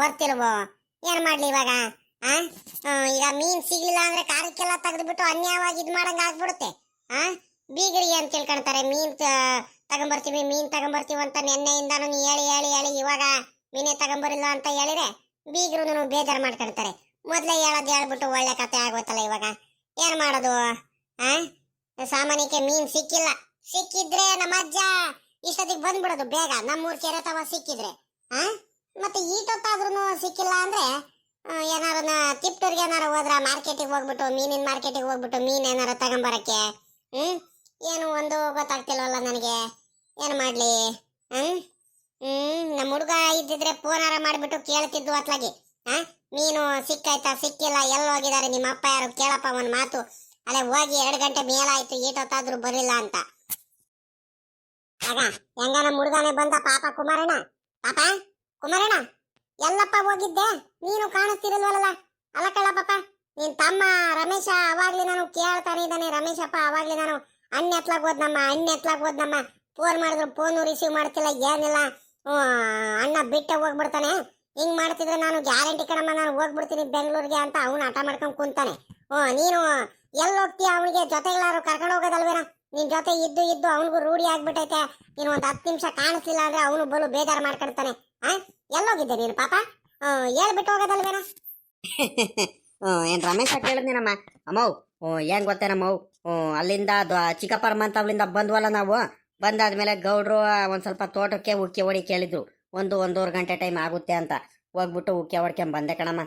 Speaker 1: ಬರ್ತಿಲ್ವೋ? ಏನ್ ಮಾಡ್ಲಿ ಇವಾಗ? ಈಗ ಮೀನ್ ಸಿಗ್ಲಿಲ್ಲ ಅಂದ್ರೆ ಕಾರ್ಯಕ್ಕೆಲ್ಲ ತೆಗೆದ್ಬಿಟ್ಟು ಅನ್ಯಾಯವಾಗಿ ಇದ್ ಮಾಡಂಗ ಆಗ್ಬಿಡುತ್ತೆ. ಬೀಗರಿಗೆ ಅಂತ ತಿಳ್ಕೊಂತಾರೆ, ಮೀನ್ ತಗೊಂಡ್ಬರ್ತೀವಿ ಅಂತ ನೆನ್ನೆಯಿಂದಾನು ಹೇಳಿ ಇವಾಗ ಮೀನೇ ತಗೊಂಬರಿಲ್ಲ ಅಂತ ಹೇಳಿದ್ರೆ ಬೀಗರು ಬೇಜಾರು ಮಾಡ್ಕೊಳ್ತಾರೆ. ಮೊದ್ಲೇ ಹೇಳ್ಬಿಟ್ಟು ಒಳ್ಳೆ ಕತೆ ಆಗೋಯ್ತಲ್ಲ. ಇವಾಗ ಏನ್ ಮಾಡೋದು? ಸಾಮಾನ್ಯಕ್ಕೆ ಮೀನ್ ಸಿಕ್ಕಿದ್ರೆ ನಮ್ಮ ಅಜ್ಜ ಇಷ್ಟೊತ್ತಿಗೆ ಬಂದ್ಬಿಡೋದು ಬೇಗ. ನಮ್ಮೂರ್ ಕೆರೆ ತವ ಸಿಕ್ಕಿದ್ರೆ ಮತ್ತೆ ಈಟೊತ್ತಾದ್ರೂ ಸಿಕ್ಕಿಲ್ಲ ಅಂದ್ರೆ ಏನಾರ ತಿಪ್ಟೂರ್ಗೆ ಏನಾರ ಹೋದ್ರ ಮಾರ್ಕೆಟಿಗೆ ಹೋಗ್ಬಿಟ್ಟು ಮೀನಿನ ಮಾರ್ಕೆಟಿಗೆ ಹೋಗ್ಬಿಟ್ಟು ಮೀನ್ ಏನಾರ ತಗೊಂಬರಕ್ಕೆ ಏನು ಒಂದು ಗೊತ್ತಾಗ್ತಿಲ್ವಲ್ಲ ನನಗೆ. ಏನು ಮಾಡ್ಲಿ? ನಮ್ಮ ಹುಡುಗ ಇದ್ದಿದ್ರೆ ಫೋನಾರ ಮಾಡ್ಬಿಟ್ಟು ಕೇಳ್ತಿದ್ದು ಅತ್ಲಾಗಿ. ಮೀನು ಸಿಕ್ಕಾಯ್ತಾ ಸಿಕ್ಕಿಲ್ಲ ಎಲ್ಲಿ ಹೋಗಿದ್ದಾರೆ ನಿಮ್ಮ ಅಪ್ಪ ಯಾರು ಕೇಳಪ್ಪ ಒಂದ್ ಮಾತು. ಅಲ್ಲೇ ಹೋಗಿ 2 ಗಂಟೆ ಮೇಲಾಯ್ತು ಈಟೊತ್ತಾದ್ರೂ ಬರಲಿಲ್ಲ ಅಂತ. ಆಗ ಹೆಂಗ ನಮ್ಮ ಹುಡುಗನೇ ಬಂದ ಪಾಪ ಕುಮಾರಣ್ಣ. ಪಾಪ ಕುಮಾರಣ್ಣ ಎಲ್ಲಪ್ಪ ಹೋಗಿದ್ದೆ ನೀನು ಕಾಣಿಸ್ತಿರಲ್ವಲ್ಲ? ಅಲ್ಲ ಕಳ್ಳ ಪಾಪ ನಿನ್ ತಮ್ಮ ರಮೇಶ ಅವಾಗ್ಲಿ ನಾನು ಕೇಳ್ತಾನೆ ಇದ್ದಾನೆ. ರಮೇಶಪ್ಪ ಅವಾಗ್ಲಿ ನಾನು ಅಣ್ಣ ಎತ್ಲಾಗ್ ಹೋದ್ನಮ್ಮ ಫೋನ್ ಮಾಡಿದ್ರು ಫೋನು ರಿಸೀವ್ ಮಾಡ್ತಿಲ್ಲ ಏನಿಲ್ಲ. ಅಣ್ಣ ಬಿಟ್ಟ ಹೋಗ್ಬಿಡ್ತಾನೆ. ಹಿಂಗ್ ಮಾಡ್ತಿದ್ರೆ ನಾನು ಗ್ಯಾರಂಟಿ ಕಣಮ್ಮ ನಾನು ಹೋಗ್ಬಿಡ್ತೀನಿ ಬೆಂಗಳೂರಿಗೆ ಅಂತ ಅವನು ಹಠ ಮಾಡ್ಕೊಂಡ್ ಕುಂತಾನೆ. ನೀನು ಎಲ್ಲಿ ಹೋಗ್ತೀಯ? ಅವನಿಗೆ ಜೊತೆಗಳಾರು ಕರ್ಕೊಂಡು ಹೋಗೋದಲ್ವೇನ? ನಿನ್ ಜೊತೆ ಇದ್ದು ಅವನಿಗೂ ರೂಢಿ ಆಗ್ಬಿಟ್ಟೈತೆ. ನೀನು ಒಂದು 10 ನಿಮಿಷ ಕಾಣಿಸ್ಲಿಲ್ಲ ಅಂದ್ರೆ ಅವನು ಬಲು ಬೇಜಾರು ಮಾಡ್ಕೊಳ್ತಾನೆ. ಎಲ್ಲೋಗಿದ್ದೆ ನೀನು ಪಾಪ? ಹೇಳ್ಬಿಟ್ಟು ಹೋಗೋದಲ್ವೇನ?
Speaker 3: ಏನ್ ರಮೇಶ ಕೇಳಿದ್ನೇನಮ್ಮ ಅಮ್ಮವ್. ಏನ್ ಗೊತ್ತೇನಮ್ಮವ್, ಅಲ್ಲಿಂದ ಚಿಕ್ಕಪ್ಪರ ಮಂತವ್ಲಿಂದ ಬಂದ್ವಲ್ಲ ನಾವು. ಬಂದಾದ್ಮೇಲೆ ಗೌಡ್ರು ಒಂದ್ ಸ್ವಲ್ಪ ತೋಟಕ್ಕೆ ಉಕ್ಕಿ ಹೊಡಿ ಕೇಳಿದ್ರು. 1-1.5 ಗಂಟೆ ಟೈಮ್ ಆಗುತ್ತೆ ಅಂತ ಹೋಗ್ಬಿಟ್ಟು ಉಕ್ಕಿ ಹೊಡ್ಕೊಂಡ್ ಬಂದೆ ಕಣಮ್ಮ.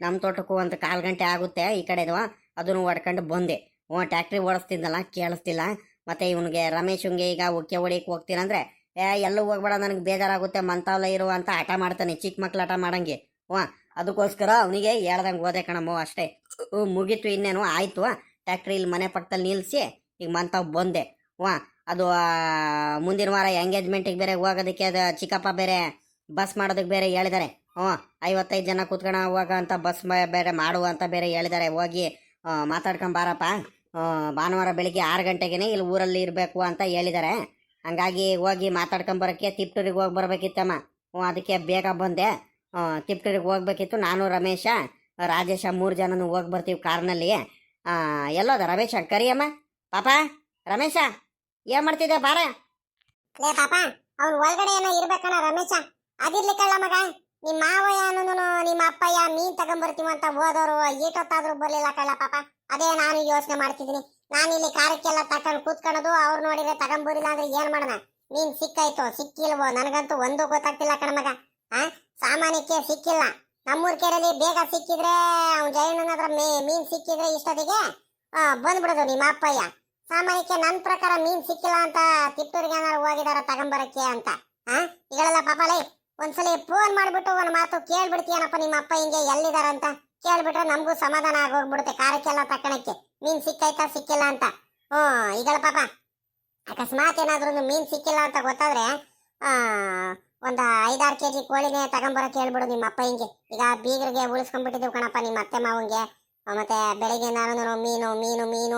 Speaker 3: ನಮ್ಮ ತೋಟಕ್ಕೂ 1/4 ಗಂಟೆ ಆಗುತ್ತೆ ಈ ಕಡೆದು. ಅದನ್ನು ಹೊಡ್ಕೊಂಡು ಬಂದೆ. ಟ್ಯಾಕ್ಟ್ರಿ ಓಡಿಸ್ತಿದ್ದಲ್ಲ ಕೇಳಿಸ್ತಿಲ್ಲ. ಮತ್ತೆ ಇವನಿಗೆ ರಮೇಶಂಗೆ ಈಗ ಉಕ್ಕಿ ಹೊಡಿಯಕ್ಕೆ ಹೋಗ್ತೀನಂದ್ರೆ ಎಲ್ಲೂ ಹೋಗ್ಬೇಡ ನನಗೆ ಬೇಜಾರಾಗುತ್ತೆ ಮಂತಾವಲ್ಲ ಇರು ಅಂತ ಹಠ ಮಾಡ್ತಾನೆ, ಚಿಕ್ಕ ಮಕ್ಳು ಹಠ ಮಾಡಂಗೆ. ಅದಕ್ಕೋಸ್ಕರ ಅವನಿಗೆ ಹೇಳ್ದಂಗೆ ಓದೆ ಕಣಮ್ಮ ಅಷ್ಟೇ. ಮುಗೀತು ಇನ್ನೇನು ಆಯ್ತು. ಟ್ಯಾಕ್ಟ್ರಿ ಇಲ್ಲಿ ಮನೆ ಪಕ್ಕದಲ್ಲಿ ನಿಲ್ಲಿಸಿ ಈಗ ಮಂತಾವ್ ಬಂದೆ. ಅದು ಮುಂದಿನ ವಾರ ಎಂಗೇಜ್ಮೆಂಟಿಗೆ ಬೇರೆ ಹೋಗೋದಕ್ಕೆ ಅದು ಚಿಕ್ಕಪ್ಪ ಬೇರೆ ಬಸ್ ಮಾಡೋದಕ್ಕೆ ಬೇರೆ ಹೇಳಿದ್ದಾರೆ. 55 ಜನ ಕೂತ್ಕೊಂಡು ಹೋಗ ಅಂತ ಬಸ್ ಬೇರೆ ಮಾಡುವ ಅಂತ ಬೇರೆ ಹೇಳಿದ್ದಾರೆ. ಹೋಗಿ ಮಾತಾಡ್ಕೊಂಬಾರಪ್ಪ. ಭಾನುವಾರ ಬೆಳಿಗ್ಗೆ 6 ಗಂಟೆಗೆ ಇಲ್ಲಿ ಊರಲ್ಲಿ ಇರಬೇಕು ಅಂತ ಹೇಳಿದ್ದಾರೆ. ಹಂಗಾಗಿ ಹೋಗಿ ಮಾತಾಡ್ಕೊಂಬರೋಕ್ಕೆ ತಿಪ್ಟೂರಿಗೆ ಹೋಗಿ ಬರ್ಬೇಕಿತ್ತಮ್ಮ. ಅದಕ್ಕೆ ಬೇಗ ಬಂದೆ. ತಿಪ್ಟೂರಿಗೆ ಹೋಗ್ಬೇಕಿತ್ತು. ನಾನು ರಮೇಶ ರಾಜೇಶ 3 ಜನನು ಹೋಗಿ ಬರ್ತೀವಿ ಕಾರ್ನಲ್ಲಿ. ಎಲ್ಲೋದ ರಮೇಶ? ಕರಿಯಮ್ಮ. ಪಾಪ ರಮೇಶ ಏನ್ ಮಾಡ್ತಿದ್ದೆ ಬಾರ.
Speaker 1: ಲೇ ಪಾಪ ಅವ್ನು ಒಳಗಡೆ ಏನೋ ಇರ್ಬೇಕಣ್ಣ ರಮೇಶ. ಅದಿರ್ಲಿಕ್ಕಲ್ಲ ಮಗ, ನಿಮ್ಮ ಮಾವ ಏನು ನಿಮ್ಮ ಅಪ್ಪಯ್ಯ ಮೀನ್ ತಗೊಂಡ್ಬರ್ತೀವಿ ಅಂತ ಹೋದವರು ಈಟೊತ್ತಾದ್ರೂ ಬರ್ಲಿಲ್ಲ ಕಳ್ಳ ಪಾಪ. ಅದೇ ನಾನು ಯೋಚನೆ ಮಾಡ್ತಿದ್ದೀನಿ. ನಾನಿಲ್ಲಿ ಕಾರ್ಯಕ್ಕೆಲ್ಲ ತಕೊಂಡು ಕೂತ್ಕೊಳ್ಳೋದು, ಅವ್ರು ನೋಡಿದ್ರೆ ತಗೊಂಬರಿಲ್ಲ ಅಂದ್ರೆ ಏನ್ ಮಾಡೋಣ? ಮೀನ್ ಸಿಕ್ಕಾಯ್ತು ಸಿಕ್ಕಿಲ್ವೋ ನನಗಂತೂ ಒಂದು ಗೊತ್ತಾಗ್ತಿಲ್ಲ ಕಣ ಮಗ. ಸಾಮಾನ್ಯಕ್ಕೆ ಸಿಕ್ಕಿಲ್ಲ. ನಮ್ಮೂರ್ ಕೆರೆಯಲ್ಲಿ ಬೇಗ ಸಿಕ್ಕಿದ್ರೆ ಅವ್ನು ಜಯಣ್ಣನ ಹತ್ರ ಮೀನ್ ಸಿಕ್ಕಿದ್ರೆ ಇಷ್ಟೊತ್ತಿಗೆ ಬಂದ್ಬಿಡೋದು ನಿಮ್ಮ ಅಪ್ಪಯ್ಯ. ಸಾಮಾನ್ಯಕ್ಕೆ ನನ್ನ ಪ್ರಕಾರ ಮೀನ್ ಸಿಕ್ಕಿಲ್ಲ ಅಂತ ತಿಪ್ಟೂರಿಗೆ ಏನಾರು ಹೋಗಿದಾರ ತಗೊಂಬರಕ್ಕೆ ಅಂತ. ಈಗಳೆಲ್ಲ ಪಾಪಲೇ ಒಂದ್ಸಲಿ ಫೋನ್ ಮಾಡ್ಬಿಟ್ಟು ಒಂದ್ ಮಾತು ಕೇಳ್ಬಿಡ್ತೀಯನಪ್ಪ ನಿಮ್ಮ ಅಪ್ಪ ಹಿಂಗೆ ಎಲ್ಲಿದಾರಂತ ಕೇಳ್ಬಿಟ್ರೆ ನಮಗೂ ಸಮಾಧಾನ ಆಗೋಗ್ಬಿಡುತ್ತೆ. ಕಾರ್ಯಕ್ಕೆಲ್ಲ ತಕ್ಕಣಕ್ಕೆ ಮೀನ್ ಸಿಕ್ಕಾಯ್ತಾ ಸಿಕ್ಕಿಲ್ಲ ಅಂತ. ಈಗಳ ಪಾಪ ಅಕಸ್ಮಾತ್ ಏನಾದ್ರೂ ಮೀನ್ ಸಿಕ್ಕಿಲ್ಲ ಅಂತ ಗೊತ್ತಾದ್ರೆ ಒಂದು 5-6 kg ಕೋಳಿನೇ ತಗೊಂಬರಕ್ಕೆ ಹೇಳ್ಬಿಡು ನಿಮ್ಮ ಅಪ್ಪ ಹಿಂಗೆ. ಈಗ ಬೀಗರಿಗೆ ಉಳಿಸ್ಕೊಂಡ್ಬಿಟ್ಟಿದ್ದೀವಿ ಕಣಪ್ಪ ನಿಮ್ಮ ಅತ್ತೆ ಮಾವಂಗೆ. ಮತ್ತೆ ಬೆಳಿಗ್ಗೆ ನಾನು ಮೀನ್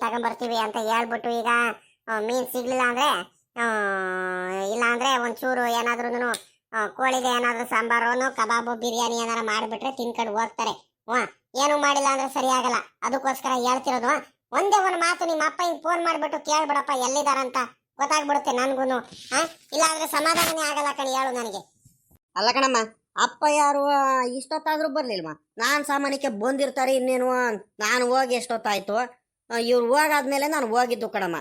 Speaker 1: ತಗೊಂಬರ್ತೀವಿ ಅಂತ ಹೇಳ್ಬಿಟ್ಟು ಈಗ ಮೀನ್ ಸಿಗ್ಲಿಲ್ಲ ಅಂದ್ರೆ ಇಲ್ಲ ಅಂದ್ರೆ ಒಂಚೂರು ಏನಾದ್ರೂ ಕೋಳಿಗೆ ಏನಾದ್ರು ಸಾಂಬಾರು ಕಬಾಬು ಬಿರಿಯಾನಿ ಏನಾರ ಮಾಡಿಬಿಟ್ರೆ ತಿನ್ಕೊಂಡು ಹೋಗ್ತಾರೆ. ಏನು ಮಾಡಿಲ್ಲ ಅಂದ್ರೆ ಸರಿ ಆಗಲ್ಲ. ಅದಕ್ಕೋಸ್ಕರ ಹೇಳ್ತಿರೋದು. ಒಂದೇ ಒಂದು ಮಾತು ನಿಮ್ಮ ಅಪ್ಪ ಹಿಂಗ್ ಫೋನ್ ಮಾಡ್ಬಿಟ್ಟು ಕೇಳ್ಬಿಡಪ್ಪ ಎಲ್ಲಿದಾರಂತ ಗೊತ್ತಾಗ್ಬಿಡುತ್ತೆ ನನ್ಗೂನು. ಇಲ್ಲ ಅಂದ್ರೆ ಸಮಾಧಾನನೇ ಆಗಲ್ಲ ಕಣಿ, ಹೇಳು ನನಗೆ.
Speaker 3: ಅಲ್ಲ ಕಣಮ್ಮ, ಅಪ್ಪ ಯಾರು ಇಷ್ಟೊತ್ತಾದ್ರೂ ಬರ್ಲಿಲ್ವಾ? ನಾನು ಸಾಮಾನ್ಯಕ್ಕೆ ಬಂದಿರ್ತಾರೆ ಇನ್ನೇನು. ನಾನು ಹೋಗಿ ಎಷ್ಟೊತ್ತಾಯ್ತು, ಇವ್ರು ಹೋಗಾದ್ಮೇಲೆ ನಾನು ಹೋಗಿದ್ದು ಕಣಮ್ಮ.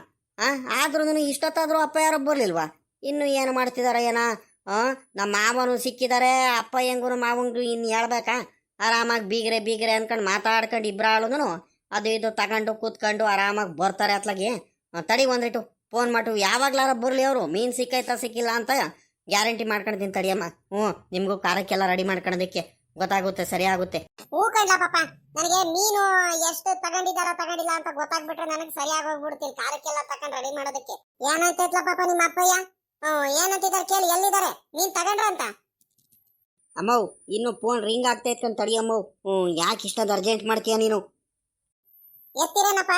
Speaker 3: ಆದ್ರೂ ಇಷ್ಟೊತ್ತಾದ್ರೂ ಅಪ್ಪ ಯಾರು ಬರ್ಲಿಲ್ವಾ? ಇನ್ನು ಏನು ಮಾಡ್ತಿದಾರ ಏನ? ನಮ್ಮ ಮಾವನು ಸಿಕ್ಕಿದ್ದಾರೆ, ಅಪ್ಪ ಹೆಂಗೂ ಮಾವಂಗೂ ಇನ್ನು ಹೇಳ್ಬೇಕಾ? ಆರಾಮಾಗಿ ಬೀಗ್ರೆ ಅನ್ಕೊಂಡು ಮಾತಾಡ್ಕೊಂಡು ಇಬ್ರಾಳುನು ಅದು ಇದು ತಗೊಂಡು ಕೂತ್ಕೊಂಡು ಆರಾಮಾಗಿ ಬರ್ತಾರೆ ಅತ್ಲಾಗಿ. ತಡಿ ಒಂದಿಟ್ಟು ಫೋನ್ ಮಾಡು, ಯಾವಾಗ್ಲಾರ ಬರ್ಲಿ ಅವರು. ಮೀನ್ ಸಿಕ್ಕಾಯ್ತಾ ಸಿಕ್ಕಿಲ್ಲ ಅಂತ ಗ್ಯಾರಂಟಿ ಮಾಡ್ಕೊಂಡ್ತೀನಿ ತಡಿಯಮ್ಮ. ನಿಮ್ಗೂ ಖಾರಕ್ಕೆಲ್ಲ ರೆಡಿ ಮಾಡ್ಕೊಳೋದಕ್ಕೆ ಗೊತ್ತಾಗುತ್ತೆ, ಸರಿ ಆಗುತ್ತೆ.
Speaker 1: ಹೂ ಕಳ್ಳ ಪಾಪ, ನನಗೆ ಮೀನು ಎಷ್ಟು ತಗೊಂಡಿಲ್ಲ ಅಂತ ಗೊತ್ತಾಗ್ಬಿಟ್ರೆ ನನಗೆ ಸರಿಯಾಗಿ ಹೋಗ್ಬಿಡ್ತೀನಿ ಖಾರಕ್ಕೆಲ್ಲ ತಗೊಂಡು ರೆಡಿ ಮಾಡೋದಕ್ಕೆ. ಏನಾಯ್ತೈತ್ಲ ಪಾಪ ನಿಮ್ಮ ಅಪ್ಪಯ್ಯ? ಏನಂತಿದ್ದಾರೆ ಕೇಳಿ, ಎಲ್ಲಿದ್ದಾರೆ? ಮೀನ್ ತಗೊಂಡ್ರ ಅಂತ?
Speaker 3: ಅಮ್ಮವ್ ಇನ್ನು ಫೋನ್ ರಿಂಗ್ ಆಗ್ತಾ ಇತ್ಕೊಂಡ್ ತಡಿಯಮ್ಮವ್. ಯಾಕೆ ಇಷ್ಟೊಂದು ಅರ್ಜೆಂಟ್ ಮಾಡ್ತೀಯ ನೀನು?
Speaker 1: ಎತ್ತಿರೇನಪ್ಪ?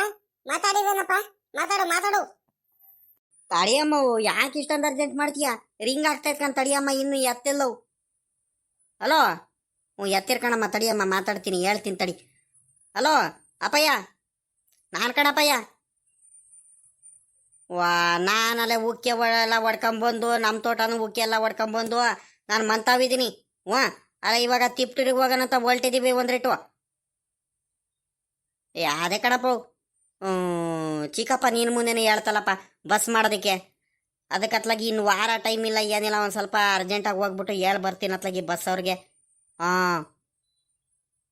Speaker 1: ಮಾತಾಡಿರೇನಪ್ಪ? ಮಾತಾಡು.
Speaker 3: ತಡಿಯಮ್ಮವು, ಯಾಕೆ ಇಷ್ಟೊಂದು ಅರ್ಜೆಂಟ್ ಮಾಡ್ತೀಯ? ರಿಂಗ್ ಆಗ್ತಾ ಇತ್ಕೊಂಡ್ ತಡಿಯಮ್ಮ, ಇನ್ನು ಎತ್ತಿಲ್ಲವು. ಹಲೋ, ಎತ್ತಿರ್ಕಣಮ್ಮ ತಡಿಯಮ್ಮ, ಮಾತಾಡ್ತೀನಿ, ಹೇಳ್ತೀನಿ ತಡಿ. ಹಲೋ ಅಪ್ಪಯ್ಯ, ನಾನು ಕಣಪ್ಪಯ್ಯ. ನಾನಲ್ಲೇ ಉಕ್ಕೆ ಎಲ್ಲ ಹೊಡ್ಕೊಂಬಂದು, ನಮ್ಮ ತೋಟನೂ ಉಕ್ಕೆ ಎಲ್ಲ ಹೊಡ್ಕೊಂಬಂದು ನಾನು ಮಂತಾವಿದ್ದೀನಿ. ಅಲ್ಲ ಇವಾಗ ತಿಪ್ಟೂರಿಗೆ ಹೋಗೋಣಂತ ಹೊಲ್ಟಿದ್ದೀವಿ ಒಂದ್ರಿಟ್ಟು. ಅದೇ ಕಣಪ್ಪ, ಚಿಕ್ಕಪ್ಪ ನೀನು ಮುಂದೆನೇ ಹೇಳ್ತಲ್ಲಪ್ಪ ಬಸ್ ಮಾಡೋದಕ್ಕೆ. ಅದಕ್ಕತ್ಲಾಗಿ ಇನ್ನು ವಾರ ಟೈಮ್ ಇಲ್ಲ ಏನಿಲ್ಲ, ಒಂದು ಸ್ವಲ್ಪ ಅರ್ಜೆಂಟಾಗಿ ಹೋಗ್ಬಿಟ್ಟು ಹೇಳಿ ಬರ್ತೀನಿ ಅತ್ಲಾಗಿ ಬಸ್ ಅವ್ರಿಗೆ.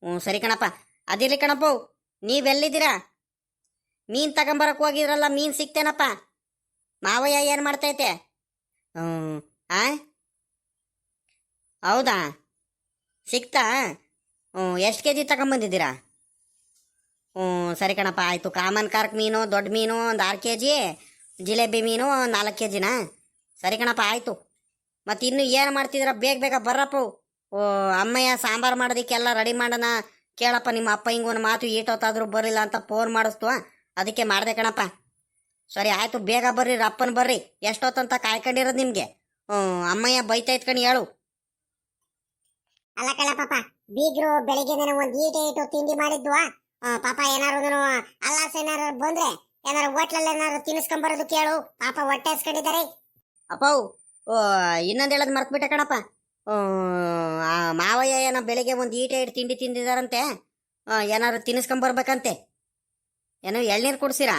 Speaker 3: ಹ್ಞೂ ಸರಿ ಕಣಪ್ಪ. ಅದಿರ್ಲಿ ಕಣಪ್ಪ, ನೀವೆಲ್ಲಿದ್ದೀರಾ? ಮೀನು ತಗೊಂಬರಕ್ಕೆ ಹೋಗಿದ್ರಲ್ಲ, ಮೀನು ಸಿಕ್ತೇನಪ್ಪ? ಮಾವಯ್ಯ ಏನು ಮಾಡ್ತೈತೆ? ಹ್ಞೂ. ಆ ಹೌದಾ, ಸಿಕ್ತಾ? ಹ್ಞೂ, ಎಷ್ಟು ಕೆ ಜಿ ತಗೊಂಬಂದಿದ್ದೀರಾ? ಹ್ಞೂ ಸರಿ ಕಣಪ್ಪ, ಆಯಿತು. ಕಾಮನ್ ಕಾರ್ಕ್ ಮೀನು ದೊಡ್ಡ ಮೀನು ಒಂದು 6 ಕೆ ಜಿ, ಜಿಲೇಬಿ ಮೀನು 4 ಕೆ ಜಿನಾ? ಸರಿ ಕಣಪ್ಪ, ಆಯಿತು. ಮತ್ತು ಇನ್ನು ಏನು ಮಾಡ್ತಿದ್ದೀರ? ಬೇಗ ಬೇಗ ಬರ್ರಪ್ಪ. ಓ ಅಮ್ಮಯ್ಯ ಸಾಂಬಾರು ಮಾಡೋದಕ್ಕೆಲ್ಲ ರೆಡಿ ಮಾಡೋಣ. ಕೇಳಪ್ಪ, ನಿಮ್ಮ ಅಪ್ಪ ಹಿಂಗೆ ಒಂದು ಮಾತು ಈಟೊತ್ತಾದರೂ ಬರಲಿಲ್ಲ ಅಂತ ಫೋನ್ ಮಾಡಿಸ್ತು, ಅದಕ್ಕೆ ಮಾಡಿದೆ ಕಣಪ್ಪ. ಸರಿ ಆಯಿತು, ಬೇಗ ಬರ್ರಿ, ರಪ್ಪನ್ ಬರ್ರಿ. ಎಷ್ಟೊತ್ತಂತ ಕಾಯ್ಕೊಂಡಿರೋದು ನಿಮಗೆ? ಹ್ಞೂ, ಅಮ್ಮಯ್ಯ ಬೈತಾ ಇತ್ಕೊಂಡು ಹೇಳು.
Speaker 1: ಅಲ್ಲ ಕಣ ಪಾಪ, ಬೀಗ್ರು ಬೆಳಿಗ್ಗೆ ಒಂದ್ ಈಟು ತಿಂಡಿ ಮಾಡಿದ್ವಾ? ಪಾಪ ಏನಾರು ಅಲ್ಲಾಸ ಏನಾರು ಬಂದ್ರೆ ಏನಾರು ಹೋಟ್ಲಲ್ಲಿ ಏನಾರು ತಿನ್ನಿಸ್ಕೊಂಬರೋದು ಕೇಳು. ಪಾಪ ಹೊಟ್ಟೆ ಹಸ್ಕೊಂಡಿದ್ದಾರೆ.
Speaker 3: ಅಪ್ಪವು, ಓ ಇನ್ನೊಂದು ಹೇಳೋದು ಮರ್ತ್ಬಿಟ್ಟೆ ಕಣಪ್ಪ. ಮಾವಯ್ಯ ಏನೋ ಬೆಳಿಗ್ಗೆ ಒಂದು ಈಟೆ ಇಟ್ಟು ತಿಂಡಿ ತಿಂದಿದಾರಂತೆ. ಏನಾದ್ರು ತಿನ್ನಿಸ್ಕೊಂಬರ್ಬೇಕಂತೆ. ಏನೋ ಎಳ್ನೀರು ಕುಡ್ಸಿರಾ?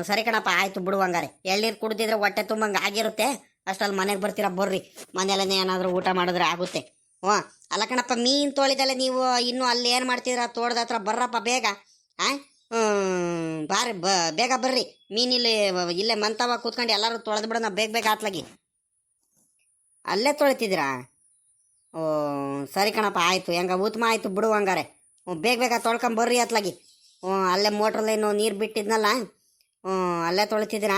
Speaker 3: ಸರಿ ಕಣಪ್ಪ, ಆಯಿತು ಬಿಡು. ಹಂಗಾರೆ ಎಳ್ನೀರು ಕುಡ್ದಿದ್ರೆ ಹೊಟ್ಟೆ ತುಂಬಂಗೆ ಆಗಿರುತ್ತೆ. ಅಷ್ಟಲ್ಲಿ ಮನೆಗೆ ಬರ್ತೀರಾ ಬರ್ರಿ, ಮನೆಯಲ್ಲೇ ಏನಾದರೂ ಊಟ ಮಾಡಿದ್ರೆ ಆಗುತ್ತೆ. ಹ್ಞೂ ಅಲ್ಲ ಕಣಪ್ಪ, ಮೀನು ತೊಳಿದಲ್ಲೇ ನೀವು ಇನ್ನೂ ಅಲ್ಲಿ ಏನು ಮಾಡ್ತೀರಾ? ತೋಟದ ಹತ್ರ ಬರ್ರಪ್ಪ ಬೇಗ. ಬಾರಿ ಬೇಗ ಬರ್ರಿ. ಮೀನಿಲ್ಲಿ ಇಲ್ಲೇ ಮಂತವ ಕೂತ್ಕೊಂಡು ಎಲ್ಲರೂ ತೊಳೆದು ಬಿಡೋಣ ಬೇಗ ಬೇಗ ಆತ್ಲಾಗಿ. ಅಲ್ಲೇ ತೊಳಿತಿದ್ದೀರಾ? ಓ ಸರಿ ಕಣಪ್ಪ, ಆಯಿತು. ಹೆಂಗ ಉತ್ತಮ ಆಯಿತು ಬಿಡು. ಹಂಗಾರೆ ಬೇಗ ಬೇಗ ತೊಳ್ಕೊಂಬರ್ರಿ ಅತ್ಲಾಗಿ. ಅಲ್ಲೇ ಮೋಟ್ರಲ್ಲೇನು ನೀರು ಬಿಟ್ಟಿದ್ನಲ್ಲ, ಅಲ್ಲೇ ತೊಳಿತಿದ್ದೀರಾ?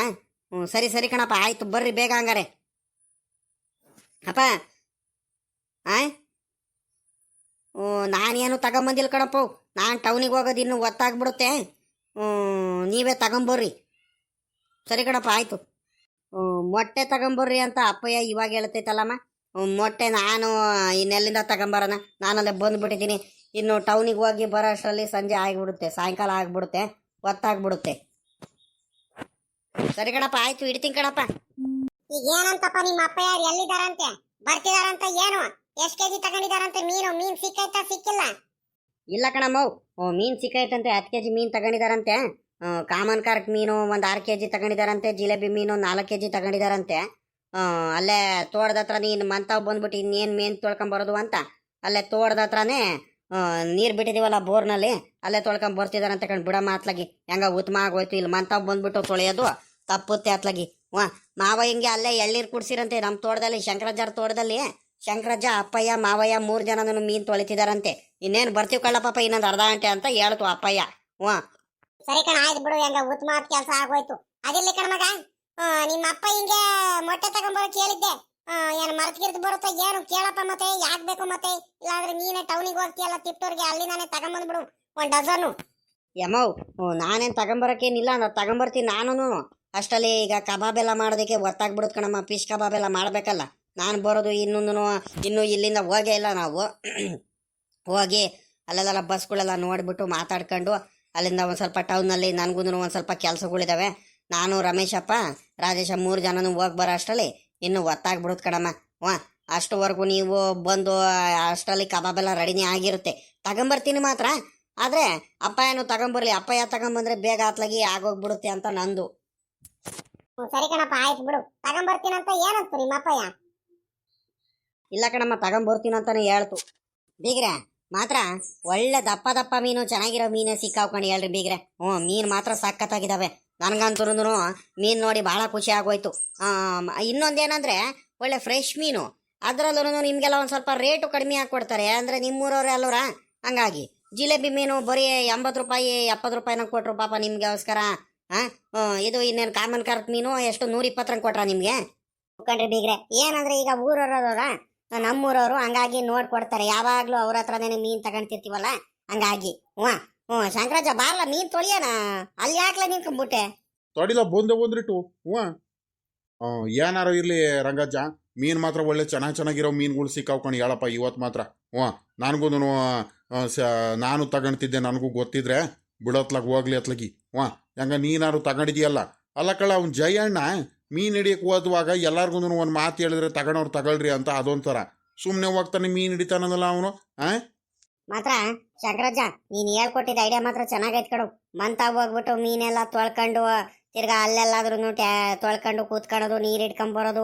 Speaker 3: ಸರಿ ಸರಿ ಕಣಪ್ಪ, ಆಯಿತು ಬರ್ರಿ ಬೇಗ. ಹಂಗಾರೆ ಅಪ್ಪ, ನಾನೇನು ತಗೊಂಬಂದಿಲ್ಲ ಕಣಪ್ಪ. ನಾನು ಟೌನಿಗೆ ಹೋಗೋದು ಇನ್ನೂ ಒತ್ತಾಗ್ಬಿಡುತ್ತೆ. ನೀವೇ ತಗೊಂಬರ್ರಿ. ಸರಿ ಕಣಪ್ಪ, ಆಯಿತು. ಮೊಟ್ಟೆ ತಗೊಂಬರ್ರಿ ಅಂತ ಅಪ್ಪಯ್ಯ ಇವಾಗ ಹೇಳ್ತೈತಲ್ಲಮ್ಮ. ಮೊಟ್ಟೆ ನಾನು ಇನ್ನೆಲ್ಲಿಂದ ತಗೊಂಬರೋಣ? ನಾನಲ್ಲೇ ಬಂದುಬಿಟ್ಟಿದ್ದೀನಿ. ಇನ್ನು ಟೌನಿಗೆ ಹೋಗಿ ಬರೋ ಅಷ್ಟರಲ್ಲಿ ಸಂಜೆ ಆಗಿಬಿಡುತ್ತೆ, ಸಾಯಂಕಾಲ ಆಗಿಬಿಡುತ್ತೆ, ಒತ್ತಾಗ್ಬಿಡುತ್ತೆ. ಸರಿ ಕಣಪ್ಪ, ಆಯಿತು, ಇಡ್ತೀನಿ ಕಣಪ್ಪ.
Speaker 1: ಈಗ ಏನಂತಪ್ಪ ನಿಮ್ಮ ಅಪ್ಪ ಯಾರು ಎಲ್ಲಿದಾರಂತೆ? ಬರ್ತಿದಾರಂತ? ಏನು ಎಷ್ಟು ಕೆಜಿ ತಗೊಂಡಿದಾರಂತೆ? ಮೀನು ಸಿಕ್ಕೈತಾ ಸಿಕ್ಕಿಲ್ಲ?
Speaker 3: ಇಲ್ಲ ಕಣಮ್ಮ, ಮೀನು ಸಿಕ್ಕೈತಂತೆ. 10 ಕೆ ಜಿ ಮೀನು ತಗೊಂಡಿದಾರಂತೆ. ಕಾಮನ್ ಕಾರ್ಕ್ ಮೀನು ಒಂದು 6 ಕೆ ಜಿ ತಗೊಂಡಿದಾರಂತೆ. ಜಿಲೇಬಿ ಮೀನು 4 ಕೆ ಜಿ ತಗೊಂಡಿದಾರಂತೆ. ಅಲ್ಲೇ ತೋಟದ ಹತ್ರ ನೀನು ಮಂತಾವ್ ಬಂದ್ಬಿಟ್ಟು ಇನ್ನೇನು ಮೀನು ತೊಳ್ಕೊಂಬರೋದು ಅಂತ ಅಲ್ಲೇ ತೋಟದ ಹತ್ರನೇ ನೀರು ಬಿಟ್ಟಿದೀವಲ್ಲ ಬೋರ್ನಲ್ಲಿ, ಅಲ್ಲೇ ತೊಳ್ಕೊಂಡ್ ಬರ್ತಿದಾರಂತೆ ಕಣ್. ಬಿಡಮ್ಮ ಅತ್ಲಾಗಿ, ಹೆಂಗ ಉತ್ತಮ ಆಗೋಯ್ತು. ಇಲ್ಲಿ ಮಂತಾವ್ ಬಂದ್ಬಿಟ್ಟು ತೊಳೆಯೋದು ತಪ್ಪುತ್ತೆ ಅತ್ಲಾಗಿ. ಮಾವ ಹಿಂಗೆ ಅಲ್ಲೇ ಎಳ್ನೀರು ಕುಡ್ಸಿರಂತೆ ನಮ್ಮ ತೋಟದಲ್ಲಿ, ಶಂಕರಜ್ಜರ ತೋಟದಲ್ಲಿ. ಶಂಕರಜ್ಜ, ಅಪ್ಪಯ್ಯ, ಮಾವಯ್ಯ 3 ಜನನು ಮೀನು ತೊಳಿತಿದಾರಂತೆ. ಇನ್ನೇನು ಬರ್ತೀವಿ ಕಳ್ಳಪ್ಪ ಇನ್ನೊಂದು ಅರ್ಧ ಗಂಟೆ ಅಂತ ಹೇಳ್ತು ಅಪ್ಪಯ್ಯ.
Speaker 1: ಸರಿ ಕಣ, ಆಯ್ತು ಬಿಡು. ಹೆಂಗ ಉತ್ತಮ ಕೆಲಸ ಆಗೋಯ್ತು. ಅದಿರ್ಲಿ ಕಣ ಮಗ, ನಿಮ್ಮ ಅಪ್ಪ ಹಿಂಗೆ ಮೊಟ್ಟೆ ತಗೊಂಬರೋ ಕೇಳಿದ್ದೆ. ಏನು ಮರ್ತ್ಗಿರ್ದು ಬರುತ್ತೋ ಏನು ಕೇಳಪ್ಪ. ಮತ್ತೆ ಯಾಕೆ ಬೇಕು ಮತ್ತೆ? ಇಲ್ಲಾಂದ್ರೆ ನೀನೇ ಟೌನಿಗೆ ಹೋಗ್ತೀಯಲ್ಲ ತಿಪ್ಟೂರ್ಗೆ, ಅಲ್ಲಿ ನಾನೇ ತಗೊಂಬಂದ್ಬಿಡು 1 ಡಜನು.
Speaker 3: ಯಮ್ಮವ್, ನಾನೇನು ತಗೊಂಬರಕ್ಕೇನಿಲ್ಲ, ನಾನು ತಗೊಂಬರ್ತೀನಿ ನಾನು. ಅಷ್ಟರಲ್ಲಿ ಈಗ ಕಬಾಬ್ ಎಲ್ಲ ಮಾಡೋದಕ್ಕೆ ಗೊತ್ತಾಗ್ಬಿಡುತ್ತೆ ಕಣಮ್ಮ. ಫಿಶ್ ಕಬಾಬ್ ಎಲ್ಲ ಮಾಡಬೇಕಲ್ಲ. ನಾನು ಬರೋದು ಇನ್ನೂ ಇಲ್ಲಿಂದ ಹೋಗೇ ಇಲ್ಲ ನಾವು. ಹೋಗಿ ಅಲ್ಲೆಲ್ಲ ಬಸ್ಗಳೆಲ್ಲ ನೋಡಿಬಿಟ್ಟು ಮಾತಾಡ್ಕೊಂಡು ಅಲ್ಲಿಂದ ಒಂದು ಸ್ವಲ್ಪ ಟೌನಲ್ಲಿ ನನಗೂ ಒಂದು ಸ್ವಲ್ಪ ಕೆಲಸಗಳಿದ್ದಾವೆ. ನಾನು, ರಮೇಶಪ್ಪ, ರಾಜೇಶ 3 ಜನನು ಹೋಗಿ ಬರೋ ಅಷ್ಟರಲ್ಲಿ ಇನ್ನೂ ಒತ್ತಾಗ್ಬಿಡುತ್ತೆ ಕಣಮ್ಮ. ಅಷ್ಟುವರೆಗೂ ನೀವು ಬಂದು ಅಷ್ಟರಲ್ಲಿ ಕಬಾಬೆಲ್ಲ ರೆಡಿನೇ ಆಗಿರುತ್ತೆ. ತಗೊಂಬರ್ತೀನಿ ಮಾತ್ರ. ಆದರೆ ಅಪ್ಪಯ್ಯನು ತಗೊಂಬರ್ಲಿ. ಅಪ್ಪಯ್ಯ ತಗೊಂಬಂದ್ರೆ ಬೇಗ ಆತ್ಲಾಗಿ ಆಗೋಗ್ಬಿಡುತ್ತೆ ಅಂತ ನಂದು.
Speaker 1: ಸರಿ ಕಣಪ್ಪ, ಆಯ್ತು ಬಿಡು. ತಗೊಂಬರ್ತೀನಂತ ಏನಂತ ನಿಮ್ಮ ಅಪ್ಪಯ್ಯ?
Speaker 3: ಇಲ್ಲ ಕಣಮ್ಮ, ತಗೊಂಬರ್ತೀನಿ ಅಂತಾನೆ ಹೇಳ್ತು. ಬೀಗ್ರೆ ಮಾತ್ರ ಒಳ್ಳೆ ದಪ್ಪ ದಪ್ಪ ಮೀನು, ಚೆನ್ನಾಗಿರೋ ಮೀನು ಸಿಕ್ಕಾವ್ಕೊಂಡು ಹೇಳ್ರಿ ಬೀಗ್ರೆ. ಮೀನು ಮಾತ್ರ ಸಖತ್ತಾಗಿದ್ದಾವೆ. ನನಗಂತೂ ಮೀನು ನೋಡಿ ಭಾಳ ಖುಷಿ ಆಗೋಯ್ತು. ಇನ್ನೊಂದೇನಂದರೆ ಒಳ್ಳೆ ಫ್ರೆಶ್ ಮೀನು. ಅದರಲ್ಲೂ ನಿಮಗೆಲ್ಲ ಒಂದು ಸ್ವಲ್ಪ ರೇಟು ಕಡಿಮೆ ಹಾಕ್ಕೊಡ್ತಾರೆ. ಅಂದರೆ ನಿಮ್ಮೂರವ್ರೆ ಅಲ್ಲವ್ರ, ಹಂಗಾಗಿ ಜಿಲೇಬಿ ಮೀನು ಬರೀ 80 ರೂಪಾಯಿ 70 ರೂಪಾಯಿನ ಕೊಟ್ಟರು ಪಾಪ ನಿಮಗೋಸ್ಕರ. ಇದು ಇನ್ನೇನು ಕಾಮನ್ ಕಾರ್ಕ್ ಮೀನು ಎಷ್ಟು 120 ರಂಗೆ ಕೊಟ್ರ ನಿಮಗೆ?
Speaker 1: ಕಂಡ್ರಿ ಬೀಗ್ರೆ, ಏನಂದ್ರೆ ಈಗ ಊರವ್ರದವ್ರ ನಮ್ಮೂರವರು, ಹಂಗಾಗಿ ನೋಡ್ಕೊಡ್ತಾರೆ. ಯಾವಾಗ್ಲೂ ಅವ್ರ ಹತ್ರನೇ ಮೀನ್ ತಗೊಂತಿರ್ತೀವಲ್ಲ, ಹಂಗಾಗಿ. ಶಂಕರಾಜ ಬಾರ್ಲ ಮೀನ್ ತೊಳಿಯೋಣ. ಅಲ್ಲಿ ಯಾಕ್ಲ ನಿಂತ್ಕೊಂಡ್ಬಿಟ್ಟೆ?
Speaker 2: ತೊಡಿಲ ಬಂದ್ರಿಟ್ಟು. ಏನಾರು ಇರ್ಲಿ ರಂಗಜ್ಜ, ಮೀನು ಮಾತ್ರ ಒಳ್ಳೆ ಚೆನ್ನಾಗಿರೋ ಮೀನುಗಳು ಸಿಕ್ಕಾವ್ಕೊಂಡು ಹೇಳಪ್ಪ ಇವತ್ತು ಮಾತ್ರ. ನನಗೂ ನಾನು ತಗೊಂತಿದ್ದೆ, ನನಗೂ ಗೊತ್ತಿದ್ರೆ ಬಿಡೋತ್ಲಾಗ ಹೋಗ್ಲಿ ಅತ್ಲಾಗಿ. ಹೆಂಗ ನೀನಾರು ತಗೊಂಡಿದ್ಯಲ್ಲ. ಅಲ್ಲ ಕಳ, ಅವ್ನು ಜಯಣ್ಣ ಮೀನು ಹಿಡಿಯಕ್ಕೆ ಹೋದುವಾಗ ಎಲ್ಲಾರ್ಗು ಒಂದು ಮಾತು ಹೇಳಿದ್ರೆ ತಗೊಳೋರು ತಗೊಳ್ರಿ ಅಂತ ಅದೊಂಥರ ಸುಮ್ಮನೆ ಹೋಗ್ತಾನೆ ಮೀನು ಹಿಡಿತಾನಲ್ಲ ಅವನು.
Speaker 1: ಮಾತ್ರ ಶಂಕರಜ್ಜ, ನೀನ್ ಹೇಳ್ಕೊಟ್ಟಿದ್ದ ಐಡಿಯಾ ಮಾತ್ರ ಚೆನ್ನಾಗೈತ್ ಕಡು. ಮಂತಾವ್ ಹೋಗ್ಬಿಟ್ಟು ಮೀನೆಲ್ಲ ತೊಳ್ಕೊಂಡು ತಿರ್ಗಾ ಅಲ್ಲೆಲ್ಲಾದ್ರೂ ತೊಳ್ಕೊಂಡು ಕೂತ್ಕೊಳ್ಳೋದು, ನೀರು ಇಟ್ಕೊಂಬರೋದು,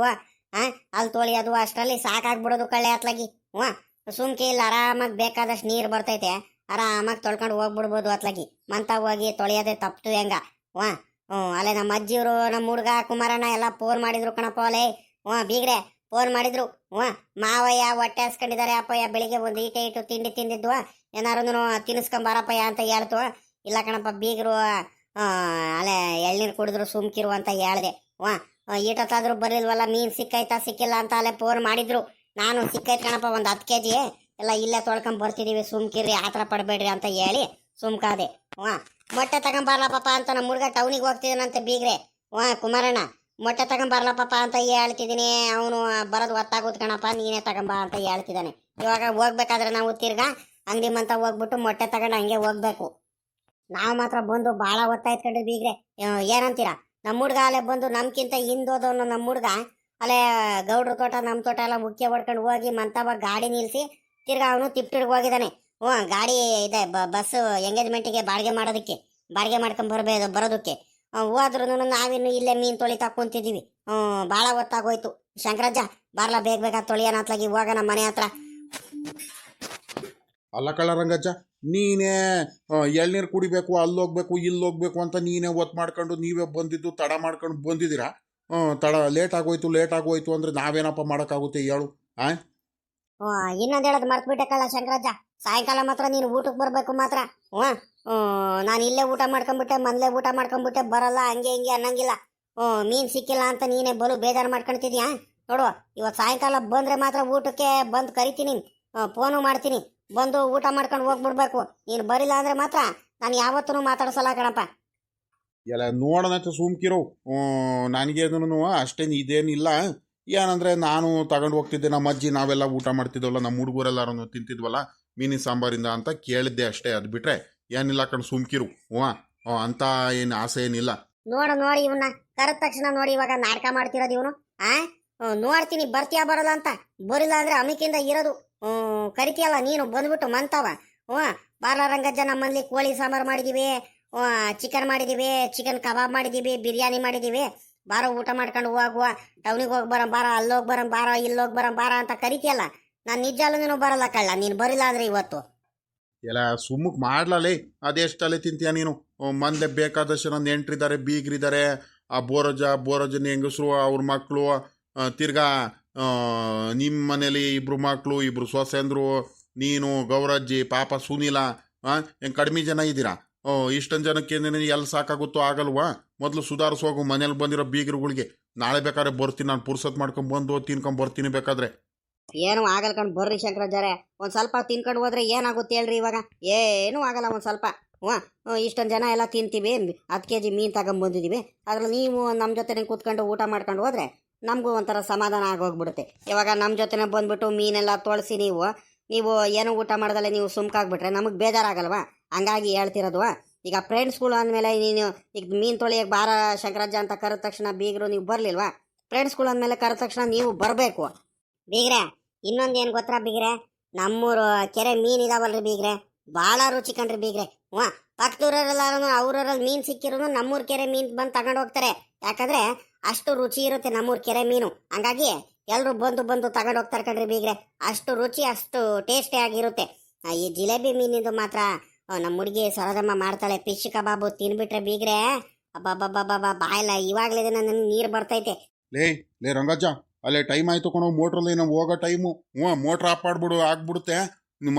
Speaker 1: ಅಲ್ಲಿ ತೊಳಿಯೋದು, ಅಷ್ಟರಲ್ಲಿ ಸಾಕಾಗ್ಬಿಡೋದು ಕಳ್ಳೆ ಅತ್ಲಾಗಿ. ಸುಮ್ಕೆ ಇಲ್ಲಿ ಆರಾಮಾಗಿ ಬೇಕಾದಷ್ಟು ನೀರು ಬರ್ತೈತೆ, ಆರಾಮಾಗಿ ತೊಳ್ಕೊಂಡು ಹೋಗ್ಬಿಡ್ಬೋದು ಅತ್ಲಾಗಿ. ಮಂತ ಹೋಗಿ ತೊಳೆಯೋದೇ ತಪ್ತು ಹೆಂಗ. ವಾ ಅಲ್ಲೇ ನಮ್ಮ ಅಜ್ಜಿಯವರು ನಮ್ಮ ಹುಡುಗ ಕುಮಾರಣ್ಣ ಎಲ್ಲ ಫೋನ್ ಮಾಡಿದ್ರು ಕಣಪ್ಪ. ಅಲ್ಲೇ ಬೀಗ್ರೆ ಫೋನ್ ಮಾಡಿದ್ರು. ಮಾವಯ್ಯ ಹೊಟ್ಟೆ ಹಸ್ಕೊಂಡಿದ್ದಾರೆ ಅಪ್ಪಯ್ಯ, ಬೆಳಿಗ್ಗೆ ಒಂದು ಇಟ್ಟು ತಿಂಡಿ ತಿಂದಿದ್ವು, ಏನಾರು ತಿನ್ನಿಸ್ಕೊಂಬಾರಪ್ಪಯ್ಯ ಅಂತ ಹೇಳ್ತು. ಇಲ್ಲ ಕಣಪ್ಪ ಬೀಗರು ಅಲ್ಲೇ ಎಳ್ನೀರು ಕುಡಿದ್ರು ಸುಮ್ಕಿರು ಅಂತ ಹೇಳ್ದೆ. ಈಟತ್ತಾದ್ರೂ ಬರಲಿಲ್ವಲ್ಲ, ಮೀನು ಸಿಕ್ಕೈತಾ ಸಿಕ್ಕಿಲ್ಲ ಅಂತ ಅಲ್ಲೇ ಫೋನ್ ಮಾಡಿದ್ರು. ನಾನು ಸಿಕ್ಕೈತ್ ಕಣಪ್ಪ ಒಂದು 10 kg ಎಲ್ಲ ಇಲ್ಲೇ ತೊಳ್ಕೊಂಡ್ ಬರ್ತಿದೀವಿ, ಸುಮ್ಕಿರ್ರಿ, ಆತರ ಪಡಬೇಡ್ರಿ ಅಂತ ಹೇಳಿ ಸುಮ್ಕಾದೆ. ಮೊಟ್ಟೆ ತಗೊಂಬರ್ಲಪ್ಪ ಅಂತ ನಮ್ಮ ಹುಡುಗ ಟೌನಿಗೆ ಹೋಗ್ತಿದ್ದಾನಂತೆ ಬೀಗ್ರೆ. ಕುಮಾರಣ್ಣ ಮೊಟ್ಟೆ ತಗೊಂಬರ್ಲಪ್ಪ ಅಂತ ಹೇಳ್ತಿದ್ದೀನಿ. ಅವನು ಬರೋದು ಹೊತ್ತಾಗೋದು ಕಣಪ್ಪ, ನೀನೇ ತಗೊಂಬ ಅಂತ ಹೇಳ್ತಿದ್ದಾನೆ. ಇವಾಗ ಹೋಗ್ಬೇಕಾದ್ರೆ ನಾವು ತಿರ್ಗಾ ಅಂಗಡಿ ಮಂತ ಹೋಗ್ಬಿಟ್ಟು ಮೊಟ್ಟೆ ತಗೊಂಡು ಹಂಗೆ ಹೋಗ್ಬೇಕು. ನಾವು ಮಾತ್ರ ಬಂದು ಭಾಳ ಹೊತ್ತಾಯ್ತು ಕಣ್ರಿ ಬೀಗ್ರೆ. ಏನಂತೀರಾ? ನಮ್ಮ ಹುಡುಗ ಅಲ್ಲೇ ಬಂದು ನಮ್ಗಿಂತ ಹಿಂದೋದವನು ನಮ್ಮ ಹುಡುಗ ಅಲ್ಲೇ ಗೌಡ್ರ ತೋಟ ನಮ್ಮ ತೋಟ ಎಲ್ಲ ಮುಖ್ಯ ಹೊಡ್ಕೊಂಡು ಹೋಗಿ ಮಂತವ ಗಾಡಿ ನಿಲ್ಸಿ ತಿರ್ಗಾ ಅವನು ತಿಪ್ಟೂರ್ಗೆ ಹೋಗಿದ್ದಾನೆ. ಗಾಡಿ ಇದೆ, ಬಸ್ ಎಂಗೇಜ್ಮೆಂಟಿಗೆ ಬಾಡಿಗೆ ಮಾಡೋದಕ್ಕೆ, ಬಾಡಿಗೆ ಮಾಡ್ಕೊಂಡ್ ಬರೋದಕ್ಕೆ ಹೋದ್ರು. ನಾವಿನ್ನು ಇಲ್ಲೇ ಮೀನು ತೊಳಿತಾ ಕುಂತಿದ್ದೀವಿ. ಭಾಳ ಹೊತ್ತಾಗೋಯ್ತು. ಶಂಕರಜ್ಜ ಬಾರ್ಲ ಬೇಗ ತೊಳಿಯೋಣ ಅತ್ಲಾಗಿ ಹೋಗೋಣ ಮನೆ ಹತ್ರ.
Speaker 2: ಅಲ್ಲ ಕಳ್ಳ ರಂಗಜ್ಜ, ನೀನೇ ಎಳ್ನೀರು ಕುಡಿಬೇಕು, ಅಲ್ಲೋಗ್ಬೇಕು ಇಲ್ಲೋಗ್ಬೇಕು ಅಂತ ನೀನೇ ಒತ್ತು ಮಾಡ್ಕೊಂಡು ನೀವೇ ಬಂದಿದ್ದು ತಡ ಮಾಡ್ಕೊಂಡು ಬಂದಿದ್ದೀರಾ. ತಡ ಲೇಟ್ ಆಗೋಯ್ತು ಅಂದರೆ ನಾವೇನಪ್ಪ ಮಾಡೋಕ್ಕಾಗುತ್ತೆ ಹೇಳು?
Speaker 1: ಇನ್ನೊಂದು ಹೇಳೋದು ಮರ್ತ್ಬಿಟ್ಟೆ ಕಳ್ಳ ಶಂಕರಜ್ಜ. ಸಾಯಂಕಾಲ ಮಾತ್ರ ನೀನು ಊಟಕ್ಕೆ ಬರಬೇಕು ಮಾತ್ರ. ನಾನು ಇಲ್ಲೇ ಊಟ ಮಾಡ್ಕೊಂಡ್ಬಿಟ್ಟೆ, ಮನೇಲೆ ಊಟ ಮಾಡ್ಕೊಂಡ್ಬಿಟ್ಟೆ, ಬರಲ್ಲ ಹಂಗೆ ಹಿಂಗೆ ಅನ್ನಂಗಿಲ್ಲ. ಮೀನು ಸಿಕ್ಕಿಲ್ಲ ಅಂತ ನೀನೇ ಬಲು ಬೇಜಾರು ಮಾಡ್ಕೊಳ್ತಿದ್ಯಾ ನೋಡು. ಇವತ್ತು ಸಾಯಂಕಾಲ ಬಂದರೆ ಮಾತ್ರ ಊಟಕ್ಕೆ ಬಂದು ಕರಿತೀನಿ, ಫೋನು ಮಾಡ್ತೀನಿ, ಬಂದು ಊಟ ಮಾಡ್ಕೊಂಡು ಹೋಗ್ಬಿಡ್ಬೇಕು. ನೀನು ಬರಿಲ್ಲ ಅಂದರೆ ಮಾತ್ರ ನಾನು ಯಾವತ್ತೂ ಮಾತಾಡ್ಸಲ್ಲ ಕಣಪ್ಪ.
Speaker 2: ಎಲ್ಲ ನೋಡೋಣ ಸುಮ್ಕಿರೋ. ನನಗೇನು ಅಷ್ಟೇನು ಇದೇನಿಲ್ಲ. ಏನಂದರೆ ನಾನು ತಗೊಂಡು ಹೋಗ್ತಿದ್ದೆ, ನಮ್ಮ ಅಜ್ಜಿ ನಾವೆಲ್ಲ ಊಟ ಮಾಡ್ತಿದ್ವಲ್ಲ, ನಮ್ಮ ಹುಡುಗರೆಲ್ಲರೂ ತಿಂತಿದ್ವಲ್ಲ ಮೀನಿನ ಸಾಂಬಾರಿಂದ ಅಂತ ಕೇಳಿದ್ದೆ ಅಷ್ಟೇ. ಅದು ಬಿಟ್ರೆ ಏನಿಲ್ಲ ಕಣ್, ಸುಮ್ಕಿರು. ಅಂತ ಏನು ಆಸೆ ಏನಿಲ್ಲ.
Speaker 1: ನೋಡಿ ಇವನ್ನ ಕರೆದ ತಕ್ಷಣ ನೋಡಿ ಇವಾಗ ನಾಟಕ ಮಾಡ್ತಿರೋದು ಇವನು. ನೋಡ್ತೀನಿ ಬರ್ತೀಯಾ ಬರಲ್ಲ ಅಂತ. ಬರಿಲ್ಲ ಅಂದ್ರೆ ಅಮಿಕಿಂದ ಇರೋದು. ಕರಿತೀಯಲ್ಲ ನೀನು ಬಂದ್ಬಿಟ್ಟು ಮಂತವ. ಬಾರ್ಲ ರಂಗಜ್ಜ, ನಮ್ಮಲ್ಲಿ ಕೋಳಿ ಸಾಂಬಾರು ಮಾಡಿದೀವಿ, ಚಿಕನ್ ಮಾಡಿದೀವಿ, ಚಿಕನ್ ಕಬಾಬ್ ಮಾಡಿದೀವಿ, ಬಿರಿಯಾನಿ ಮಾಡಿದೀವಿ, ಬಾರೋ ಊಟ ಮಾಡ್ಕೊಂಡು ಹೋಗುವ, ಟೌನಿಗೆ ಹೋಗಿ ಬರೋಣ ಬಾರ, ಅಲ್ಲೋಗಿ ಬರೋಣ ಬಾರ, ಇಲ್ಲೋಗಿ ಬರೋಣ ಬಾರ ಅಂತ ಕರಿತೀಯಲ್ಲ. ನಾನು ನಿಜಾಲೂ ಬರಲ್ಲ ಕಳ್ಳ, ನೀನು ಬರಿಲ್ಲ ಅಂದ್ರೆ ಇವತ್ತು.
Speaker 2: ಎಲ್ಲ ಸುಮ್ಮಕ್ ಮಾಡ್ಲೇ, ಅದೆಷ್ಟಲ್ಲೇ ತಿಂತೀಯ ನೀನು? ಮಂದೆ ಬೇಕಾದಷ್ಟು ನನ್ನ ನೆಂಟ್ರಿದ್ದಾರೆ, ಬೀಗ್ರಿದ್ದಾರೆ, ಆ ಬೋರಜನ ಹೆಂಗಸರು ಅವ್ರ ಮಕ್ಕಳು, ತಿರ್ಗಾ ನಿಮ್ಮ ಮನೇಲಿ 2 ಮಕ್ಕಳು, 2 ಸೊಸೆಂದ್ರು, ನೀನು, ಗೌರಜ್ಜಿ, ಪಾಪ ಸುನೀಲ, ಹೆಂಗೆ ಕಡಿಮೆ ಜನ ಇದ್ದೀರಾ? ಇಷ್ಟೊಂದು ಜನಕ್ಕೆ ಎಲ್ಲಿ ಸಾಕಾಗುತ್ತೋ ಆಗಲ್ವಾ? ಮೊದಲು ಸುಧಾರಿಸೋಗು ಮನೇಲಿ ಬಂದಿರೋ ಬೀಗರುಗಳಿಗೆ. ನಾಳೆ ಬೇಕಾದ್ರೆ ಬರ್ತೀನಿ, ನಾನು ಪುರ್ಸತ್ ಮಾಡ್ಕೊಂಡು ಬಂದು ತಿನ್ಕೊಂಡು ಬರ್ತೀನಿ ಬೇಕಾದ್ರೆ.
Speaker 3: ಏನು ಆಗಲ್ಲ ಕಣ್, ಬರ್ರಿ ಶಂಕರಾಚಾರ್ಯ. ಒಂದು ಸ್ವಲ್ಪ ತಿನ್ಕೊಂಡು ಹೋದ್ರೆ ಏನಾಗುತ್ತೆ ಹೇಳ್ರಿ? ಇವಾಗ ಏನೂ ಆಗಲ್ಲ, ಒಂದು ಸ್ವಲ್ಪ. ಇಷ್ಟೊಂದು ಜನ ಎಲ್ಲ ತಿಂತೀವಿ, 10 kg ಮೀನು ತಗೊಂಬಂದಿದ್ದೀವಿ. ಅದ್ರಲ್ಲಿ ನೀವು ನಮ್ಮ ಜೊತೆ ಕೂತ್ಕೊಂಡು ಊಟ ಮಾಡ್ಕೊಂಡು ಹೋದ್ರೆ ನಮಗೂ ಒಂಥರ ಸಮಾಧಾನ ಆಗೋಗ್ಬಿಡುತ್ತೆ. ಇವಾಗ ನಮ್ಮ ಜೊತೆ ಬಂದ್ಬಿಟ್ಟು ಮೀನೆಲ್ಲ ತೊಳಸಿ ನೀವು ಏನೂ ಊಟ ಮಾಡ್ದಲ್ಲೇ ನೀವು ಸುಮ್ಕಾಗ್ಬಿಟ್ರೆ ನಮಗೆ ಬೇಜಾರಾಗಲ್ವಾ? ಹಂಗಾಗಿ ಹೇಳ್ತಿರೋದು. ಈಗ ಫ್ರೆಂಡ್ಸ್ಗಳು ಅಂದಮೇಲೆ ನೀನು ಈಗ ಮೀನು ತೊಳೆಯೋಕೆ ಬಾರ ಶಂಕರಜ್ಜ ಅಂತ ಕರೆದ ತಕ್ಷಣ ಬೀಗರು ನೀವು ಬರಲಿಲ್ವಾ? ಫ್ರೆಂಡ್ಸ್ಗಳು ಅಂದಮೇಲೆ ಕರೆದ ತಕ್ಷಣ ನೀವು ಬರಬೇಕು.
Speaker 1: ಬೀಗ್ರೆ ಇನ್ನೊಂದೇನು ಗೊತ್ತಾ ಬೀಗ್ರೆ, ನಮ್ಮೂರು ಕೆರೆ ಮೀನು ಇದಾವಲ್ರಿ ಬೀಗ್ರೆ, ಭಾಳ ರುಚಿ ಕಣ್ರಿ ಬೀಗ್ರೆ. ಪಕ್ಕದೂರಲ್ಲಾರು ಅವ್ರಲ್ಲಿ ಮೀನು ಸಿಕ್ಕಿರೋನು ನಮ್ಮೂರು ಕೆರೆ ಮೀನು ಬಂದು ತಗೊಂಡು ಹೋಗ್ತಾರೆ. ಯಾಕಂದ್ರೆ ಅಷ್ಟು ರುಚಿ ಇರುತ್ತೆ ನಮ್ಮೂರು ಕೆರೆ ಮೀನು. ಹಂಗಾಗಿ ಎಲ್ಲರೂ ಬಂದು ತಗೊಂಡು ಹೋಗ್ತಾರೆ ಕಣ್ರಿ ಬೀಗ್ರೆ. ಅಷ್ಟು ರುಚಿ, ಅಷ್ಟು ಟೇಸ್ಟಿ ಆಗಿರುತ್ತೆ. ಈ ಜಿಲೇಬಿ ಮೀನಿಂದು ಮಾತ್ರ ನಮ್ಮ ಹುಡುಗಿ ಸರೋಜಮ್ಮ ಮಾಡ್ತಾಳೆ, ಫಿಶ್ ಕಬಾಬು ತಿನ್ಬಿಟ್ರೆ ಬೀಗ್ರೆ ಅಬ್ಬಬ್ಬಬ್ಬಬ್ಬ ಬಾಯಲ್ಲ ಇವಾಗಲೇ ನನ್ನ ನೀರು ಬರ್ತೈತೆ.
Speaker 2: ಲೇ ರಂಗಜ್ಜ, ಅಲ್ಲೇ ಟೈಮ್ ಆಯ್ತು ಕಣೋ, ಮೋಟ್ರಲ್ಲಿ ನಾವು ಹೋಗೋ ಟೈಮು. ಮೋಟ್ರ್ ಆಫ್ ಮಾಡ್ಬಿಡು, ಆಗ್ಬಿಡುತ್ತೆ.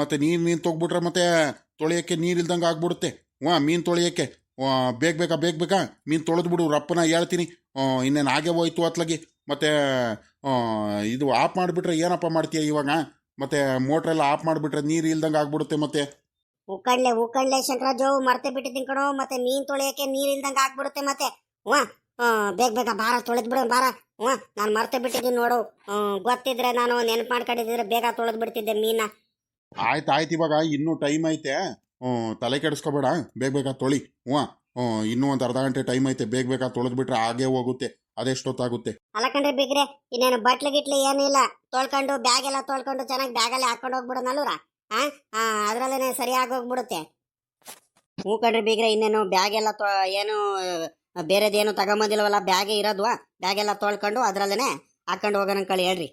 Speaker 2: ಮತ್ತೆ ನೀರು ತೊಗೊಬಿಟ್ರೆ ಮತ್ತೆ ತೊಳೆಯೋಕ್ಕೆ ನೀರು ಇಲ್ದಂಗೆ ಆಗ್ಬಿಡುತ್ತೆ. ಮೀನು ತೊಳೆಯೋಕ್ಕೆ ಬೇಗ ಮೀನು ತೊಳೆದ್ಬಿಡು, ರಪ್ಪನ ಹೇಳ್ತೀನಿ. ಇನ್ನೇನು ಹಾಗೆ ಹೋಯ್ತು ಅತ್ಲಾಗಿ. ಮತ್ತೆ ಇದು ಆಫ್ ಮಾಡಿಬಿಟ್ರೆ ಏನಪ್ಪ ಮಾಡ್ತೀಯ ಇವಾಗ? ಮತ್ತೆ ಮೋಟ್ರೆಲ್ಲ ಆಫ್ ಮಾಡಿಬಿಟ್ರೆ ನೀರು ಇಲ್ದಂಗೆ ಆಗ್ಬಿಡುತ್ತೆ. ಮತ್ತೆ
Speaker 1: ಉಕ್ಕಂಡ್ಲೆ ಶಂಕರಾಜು, ಮರ್ತೆ ಬಿಟ್ಟಿದ್ದೀನಿ ಕಣೋ. ಮತ್ತೆ ಮೀನು ತೊಳೆಯೋಕ್ಕೆ ನೀರು ಇಲ್ದಂಗೆ ಆಗ್ಬಿಡುತ್ತೆ. ಮತ್ತೆ ಬೇಗ ಬಾರ ತೊಳೆದ್ಬಿಡು ಬಾರ. ನಾನು ಮರ್ತೆ ಬಿಟ್ಟಿದ್ದೀನಿ ನೋಡು. ಗೊತ್ತಿದ್ರೆ ನಾನು ನೆನಪು ಮಾಡ್ಕೊಂಡಿದ್ರೆ ಬೇಗ ತೊಳೆದು ಬಿಡ್ತಿದ್ದೆ ಮೀನ.
Speaker 2: ಆಯ್ತು ಇವಾಗ ಇನ್ನೂ ಟೈಮ್ ಐತೆ. ತಲೆ ಕೆಡಿಸ್ಕೋಬೇಡ, ಬೇಗ ತೊಳಿ. ಇನ್ನೂ ಒಂದು ಅರ್ಧ ಗಂಟೆ ಟೈಮ್ ಐತೆ, ಬೇಗ ತೊಳೆದ್ಬಿಟ್ರೆ ಹಾಗೆ ಹೋಗುತ್ತೆ. ಅದೆಷ್ಟೊತ್ತಾಗುತ್ತೆ?
Speaker 1: ಅಲ್ಲ ಕಣ್ರಿ ಬಿಗ್ರೆ, ಇನ್ನೇನು ಬಟ್ಲು ಗಿಟ್ಲು ಏನಿಲ್ಲ, ತೊಳ್ಕೊಂಡು ಬ್ಯಾಗ್ ಎಲ್ಲ ತೊಳ್ಕೊಂಡು ಚೆನ್ನಾಗಿ ಬ್ಯಾಗಲ್ಲಿ ಹಾಕೊಂಡು ಹೋಗ್ಬಿಡೋನಲ್ಲೂರ. ಅದ್ರಲ್ಲೇನೆ ಸರಿಯಾಗಿ ಹೋಗ್ಬಿಡುತ್ತೆ.
Speaker 3: ಹ್ಞೂ ಕಣ್ರಿ ಬೀಗ್ರೆ, ಇನ್ನೇನು ಬ್ಯಾಗ್ ಎಲ್ಲ ಏನು ಬೇರೆದೇನು ತಗೊಂಬಂದಿಲ್ವಲ್ಲ, ಬ್ಯಾಗೇ ಇರೋದ್ವಾ? ಬ್ಯಾಗೆಲ್ಲ ತೊಳ್ಕೊಂಡು ಅದ್ರಲ್ಲೇನೆ ಹಾಕೊಂಡು ಹೋಗೋಣ ಕಳಿ ಹೇಳ್ರಿ.